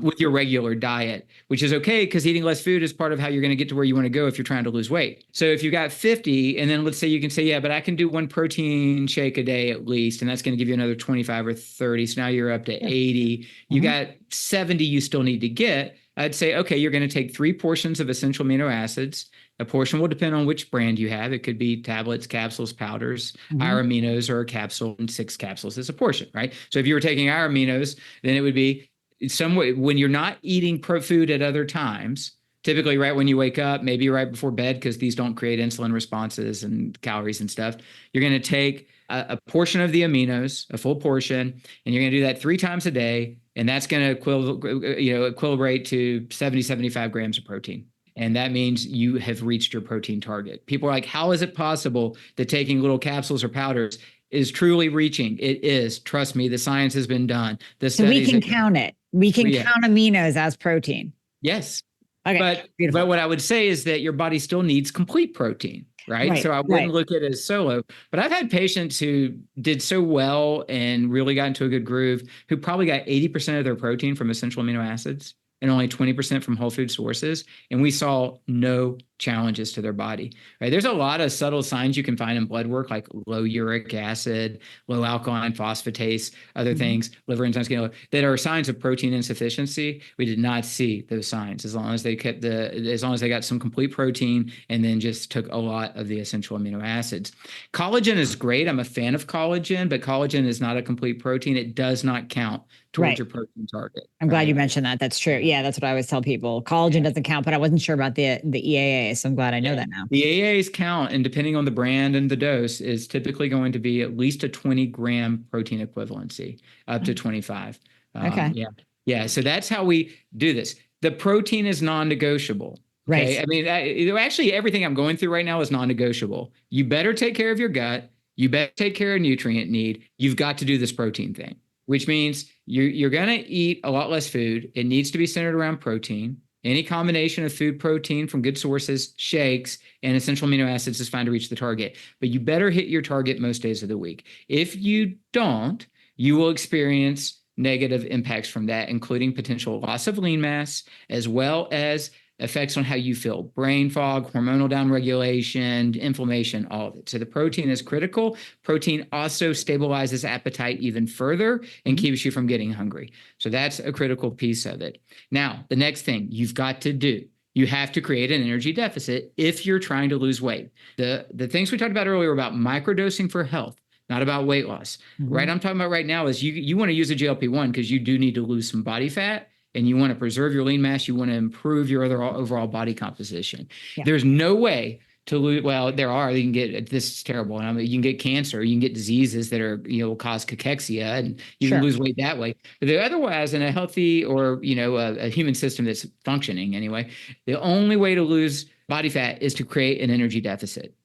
with your regular diet, which is okay because eating less food is part of how you're going to get to where you want to go if you're trying to lose weight. So if you got 50, and then let's say you can say, yeah, but I can do one protein shake a day at least, and that's going to give you another 25 or 30. So now you're up to 80. You got 70 you still need to get. I'd say, okay, you're going to take 3 portions of essential amino acids. A portion will depend on which brand you have. It could be tablets, capsules, powders. Our aminos are a capsule, and 6 capsules is a portion, right? So if you were taking our aminos, then it would be somewhere when you're not eating food at other times, typically right when you wake up, maybe right before bed, because these don't create insulin responses and calories and stuff. You're going to take a portion of the aminos, a full portion, and you're going to do that 3 times a day. And that's going to equilibrate to 70, 75 grams of protein. And that means you have reached your protein target. People are like, how is it possible that taking little capsules or powders is truly reaching? It is. Trust me, the science has been done. So we can count it. We can count aminos as protein. Yes. Okay. But what I would say is that your body still needs complete protein. Right. So I wouldn't look at it as solo, but I've had patients who did so well and really got into a good groove who probably got 80% of their protein from essential amino acids and only 20% from whole food sources. And we saw no challenges to their body, right? There's a lot of subtle signs you can find in blood work, like low uric acid, low alkaline phosphatase, other things, liver enzymes, that are signs of protein insufficiency. We did not see those signs as long as they got some complete protein and then just took a lot of the essential amino acids. Collagen is great. I'm a fan of collagen, but collagen is not a complete protein. It does not count towards your protein target. I'm glad you mentioned that. That's true. Yeah, that's what I always tell people. Collagen doesn't count, but I wasn't sure about the EAA. So I'm glad I know that now. The EAAs count, and depending on the brand and the dose, is typically going to be at least a 20-gram protein equivalency, up to 25. Okay. Yeah. So that's how we do this. The protein is non-negotiable. Okay? Right. I mean, actually, everything I'm going through right now is non-negotiable. You better take care of your gut. You better take care of nutrient need. You've got to do this protein thing, which means you're going to eat a lot less food. It needs to be centered around protein. Any combination of food, protein from good sources, shakes, and essential amino acids is fine to reach the target. But you better hit your target most days of the week. If you don't, you will experience negative impacts from that, including potential loss of lean mass, as well as effects on how you feel, brain fog, hormonal downregulation, inflammation, all of it. So the protein is critical. Protein also stabilizes appetite even further and keeps you from getting hungry. So that's a critical piece of it. Now, the next thing you've got to do, you have to create an energy deficit if you're trying to lose weight. The things we talked about earlier about microdosing for health, not about weight loss. Right? I'm talking about right now is you want to use a GLP-1 because you do need to lose some body fat. And you want to preserve your lean mass, you want to improve your overall body composition. Yeah. There's no way to lose. Well, there are. You can get, this is terrible. I mean, you can get cancer, you can get diseases that are, will cause cachexia, and you can lose weight that way. But otherwise, in a healthy or, a human system that's functioning anyway, the only way to lose body fat is to create an energy deficit.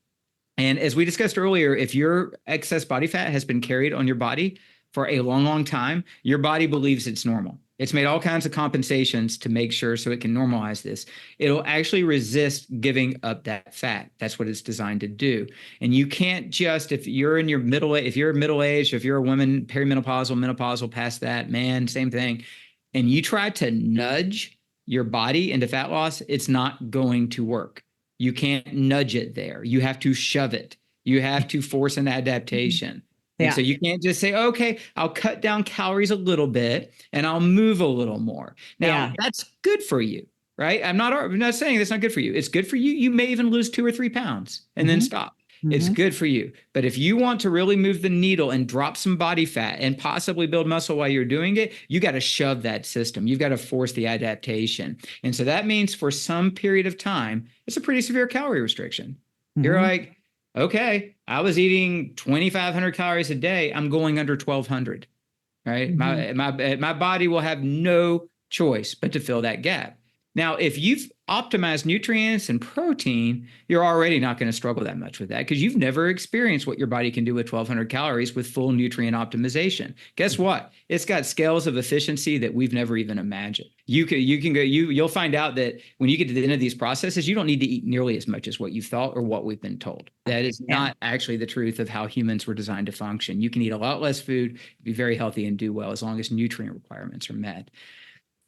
And as we discussed earlier, if your excess body fat has been carried on your body for a long, long time, your body believes it's normal. It's made all kinds of compensations to make sure so it can normalize this. It'll actually resist giving up that fat. That's what it's designed to do. And you can't just, if you're in your if you're middle-aged, if you're a woman, perimenopausal, menopausal, past that, man, same thing, and you try to nudge your body into fat loss, it's not going to work. You can't nudge it there. You have to shove it. You have to force an adaptation. And so you can't just say, okay, I'll cut down calories a little bit and I'll move a little more. Now, that's good for you, right? I'm not saying that's not good for you. It's good for you. You may even lose 2 or 3 pounds and then stop. It's good for you. But if you want to really move the needle and drop some body fat and possibly build muscle while you're doing it, you got to shove that system. You've got to force the adaptation. And so that means for some period of time, it's a pretty severe calorie restriction. You're like, okay, I was eating 2,500 calories a day. I'm going under 1,200, right? My body will have no choice but to fill that gap. Now, if you've optimized nutrients and protein, you're already not going to struggle that much with that because you've never experienced what your body can do with 1,200 calories with full nutrient optimization. Guess what? It's got scales of efficiency that we've never even imagined. You'll find out that when you get to the end of these processes, you don't need to eat nearly as much as what you thought or what we've been told. That is not actually the truth of how humans were designed to function. You can eat a lot less food, be very healthy, and do well as long as nutrient requirements are met.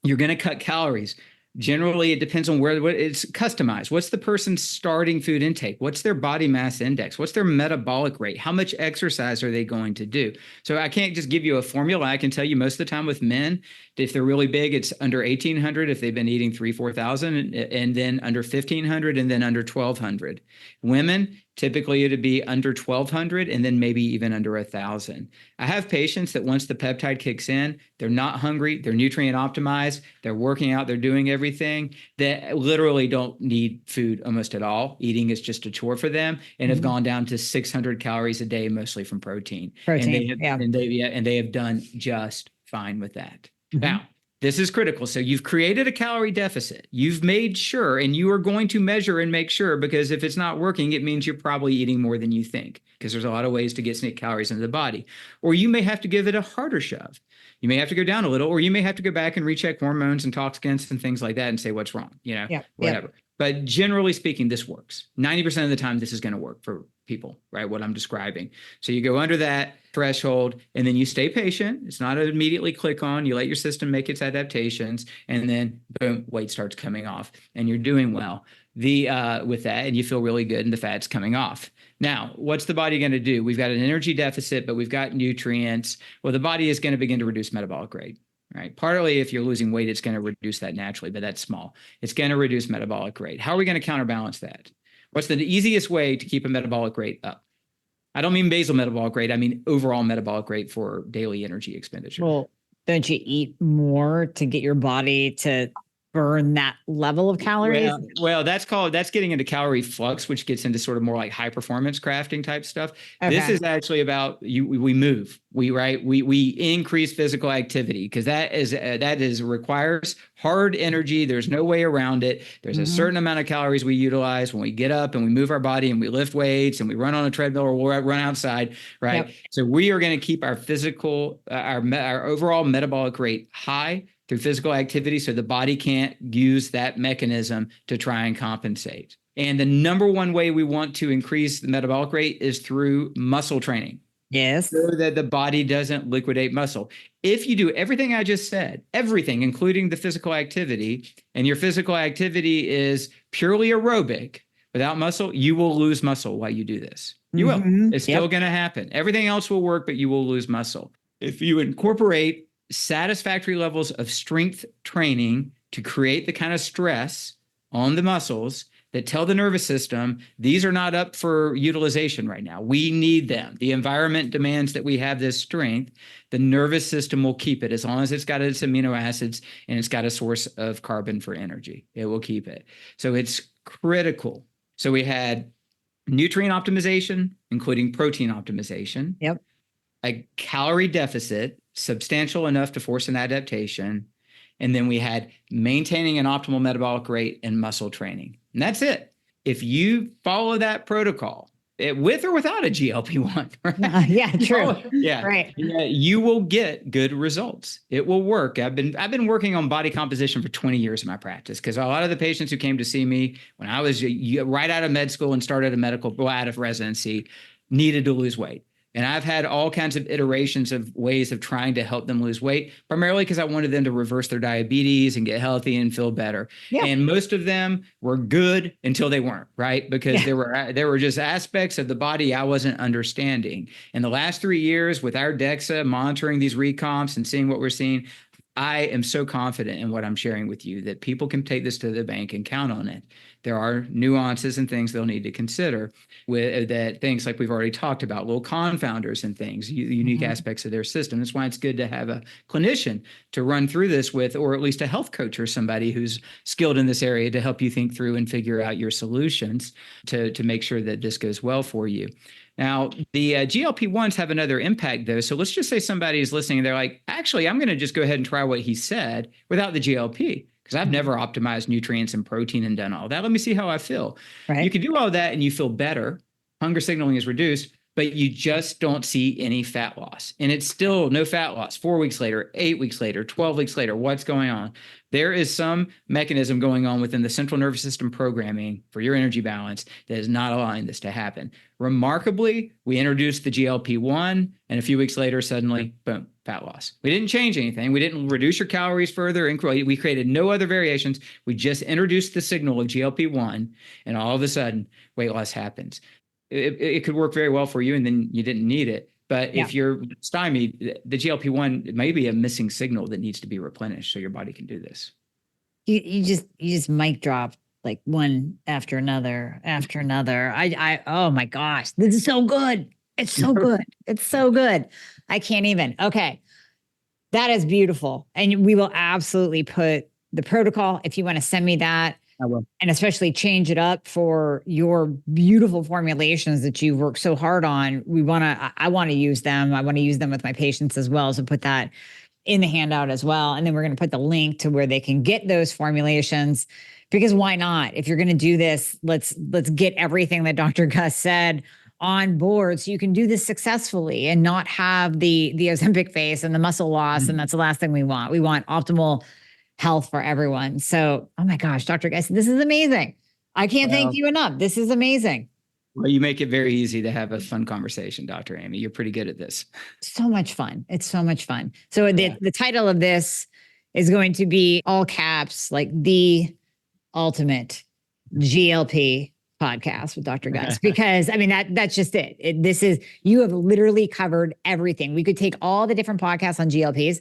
You're going to cut calories. Generally, it depends on what it's customized. What's the person's starting food intake? What's their body mass index? What's their metabolic rate? How much exercise are they going to do? So I can't just give you a formula. I can tell you most of the time with men, if they're really big, it's under 1,800 if they've been eating 4,000, and then under 1,500 and then under 1,200. Women, typically it'd be under 1,200 and then maybe even under 1,000. I have patients that once the peptide kicks in, they're not hungry, they're nutrient optimized, they're working out, they're doing everything, that literally don't need food almost at all. Eating is just a chore for them and have gone down to 600 calories a day, mostly from protein. And they have done just fine with that. Now, this is critical. So you've created a calorie deficit. You've made sure, and you are going to measure and make sure, because if it's not working, it means you're probably eating more than you think, because there's a lot of ways to get calories into the body. Or you may have to give it a harder shove. You may have to go down a little, or you may have to go back and recheck hormones and toxicants and things like that and say what's wrong, whatever. But generally speaking, this works. 90% of the time, this is going to work for people, right? What I'm describing. So you go under that threshold and then you stay patient. It's not an immediately click on. You let your system make its adaptations and then boom, weight starts coming off and you're doing well with that, and you feel really good and the fat's coming off. Now, what's the body going to do? We've got an energy deficit, but we've got nutrients. Well, the body is going to begin to reduce metabolic rate. Right. Partly, if you're losing weight, it's going to reduce that naturally, but that's small. It's going to reduce metabolic rate. How are we going to counterbalance that? What's the easiest way to keep a metabolic rate up? I don't mean basal metabolic rate. I mean overall metabolic rate for daily energy expenditure. Well, don't you eat more to get your body to burn that level of calories? Well, that's getting into calorie flux, which gets into sort of more like high performance crafting type stuff. Okay. This is actually about we move. We increase physical activity because that requires hard energy. There's no way around it. There's a certain amount of calories we utilize when we get up and we move our body and we lift weights and we run on a treadmill or we'll run outside, right? Yep. So we are going to keep our physical, our overall metabolic rate high through physical activity, so the body can't use that mechanism to try and compensate. And the number one way we want to increase the metabolic rate is through muscle training. Yes. So that the body doesn't liquidate muscle. If you do everything I just said, everything, including the physical activity, and your physical activity is purely aerobic without muscle, you will lose muscle while you do this. You will. It's still going to happen. Everything else will work, but you will lose muscle. If you incorporate satisfactory levels of strength training to create the kind of stress on the muscles that tell the nervous system, these are not up for utilization right now. We need them. The environment demands that we have this strength. The nervous system will keep it as long as it's got its amino acids and it's got a source of carbon for energy. It will keep it. So it's critical. So we had nutrient optimization, including protein optimization. Yep. A calorie deficit, substantial enough to force an adaptation. And then we had maintaining an optimal metabolic rate and muscle training. And that's it. If you follow that protocol, with or without a GLP-1. Right? Yeah, true. Yeah. Right. Yeah, you will get good results. It will work. I've been working on body composition for 20 years in my practice, because a lot of the patients who came to see me when I was right out of med school and started out of residency needed to lose weight. And I've had all kinds of iterations of ways of trying to help them lose weight, primarily because I wanted them to reverse their diabetes and get healthy and feel better. Yeah. And most of them were good until they weren't, right? Because there were just aspects of the body I wasn't understanding. In the last 3 years, with our DEXA monitoring these recomps and seeing what we're seeing, I am so confident in what I'm sharing with you that people can take this to the bank and count on it. There are nuances and things they'll need to consider with that, things like we've already talked about, little confounders and things, unique aspects of their system. That's why it's good to have a clinician to run through this with, or at least a health coach or somebody who's skilled in this area to help you think through and figure out your solutions to make sure that this goes well for you. Now, the GLP-1s have another impact, though. So let's just say somebody is listening and they're like, actually, I'm going to just go ahead and try what he said without the GLP, because I've never optimized nutrients and protein and done all that. Let me see how I feel. Right. You can do all that and you feel better. Hunger signaling is reduced, but you just don't see any fat loss. And it's still no fat loss 4 weeks later, 8 weeks later, 12 weeks later. What's going on? There is some mechanism going on within the central nervous system programming for your energy balance that is not allowing this to happen. Remarkably, we introduced the GLP-1, and a few weeks later, suddenly, boom, fat loss. We didn't change anything. We didn't reduce your calories further. We created no other variations. We just introduced the signal of GLP-1, and all of a sudden, weight loss happens. It could work very well for you, and then you didn't need it. But if you're stymied, the GLP-1 may be a missing signal that needs to be replenished so your body can do this. You just mic drop like one after another after another. Oh my gosh, this is so good. It's so good. It's so good. I can't even. Okay. That is beautiful. And we will absolutely put the protocol, if you want to send me that. I will. And especially change it up for your beautiful formulations that you've worked so hard on. I want to use them. I want to use them with my patients as well. So put that in the handout as well. And then we're going to put the link to where they can get those formulations, because why not? If you're going to do this, let's get everything that Dr. Gus said on board so you can do this successfully and not have the Ozempic face and the muscle loss. And that's the last thing we want. We want optimal health for everyone. So, oh my gosh, Dr. Gus, this is amazing. I can't thank you enough. This is amazing. Well, you make it very easy to have a fun conversation, Dr. Amy. You're pretty good at this. So much fun. It's so much fun. So the title of this is going to be all caps, like the ultimate GLP podcast with Dr. Gus, because I mean, that's just it. You have literally covered everything. We could take all the different podcasts on GLPs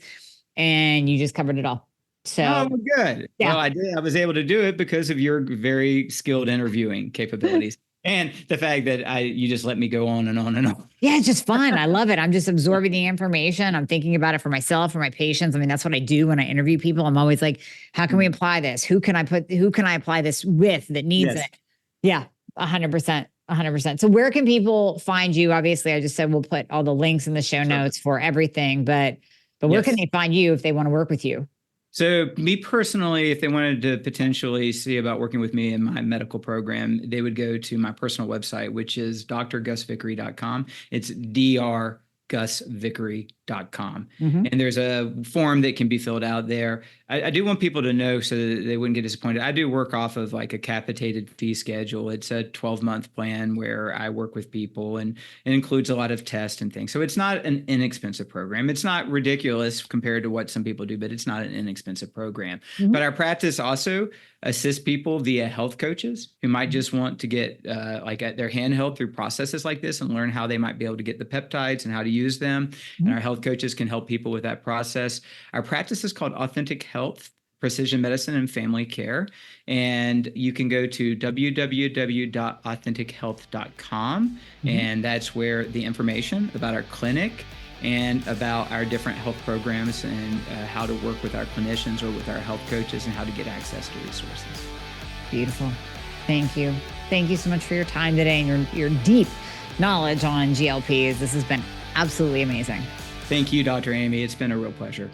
and you just covered it all. So good. Yeah. Well, I did. I was able to do it because of your very skilled interviewing capabilities and the fact that you just let me go on and on and on. Yeah, it's just fun. I love it. I'm just absorbing the information. I'm thinking about it for myself, for my patients. I mean, that's what I do when I interview people. I'm always like, how can we apply this? Who can I apply this with that needs it? Yeah, 100%. 100%. So where can people find you? Obviously, I just said we'll put all the links in the show notes for everything, but where can they find you if they want to work with you? So me personally, if they wanted to potentially see about working with me in my medical program, they would go to my personal website, which is drgusvickery.com. It's drgusvickery.com. And there's a form that can be filled out there. I do want people to know so that they wouldn't get disappointed. I do work off of like a capitated fee schedule. It's a 12-month plan where I work with people, and it includes a lot of tests and things. So it's not an inexpensive program. It's not ridiculous compared to what some people do, but it's not an inexpensive program. But our practice also assists people via health coaches who might just want to get their hand held through processes like this and learn how they might be able to get the peptides and how to use them. And our health coaches can help people with that process. Our practice is called Authentic Health, Precision Medicine, and Family Care. And you can go to www.authentichealth.com. And that's where the information about our clinic and about our different health programs and how to work with our clinicians or with our health coaches and how to get access to resources. Beautiful. Thank you. Thank you so much for your time today and your deep knowledge on GLPs. This has been absolutely amazing. Thank you, Dr. Amy. It's been a real pleasure.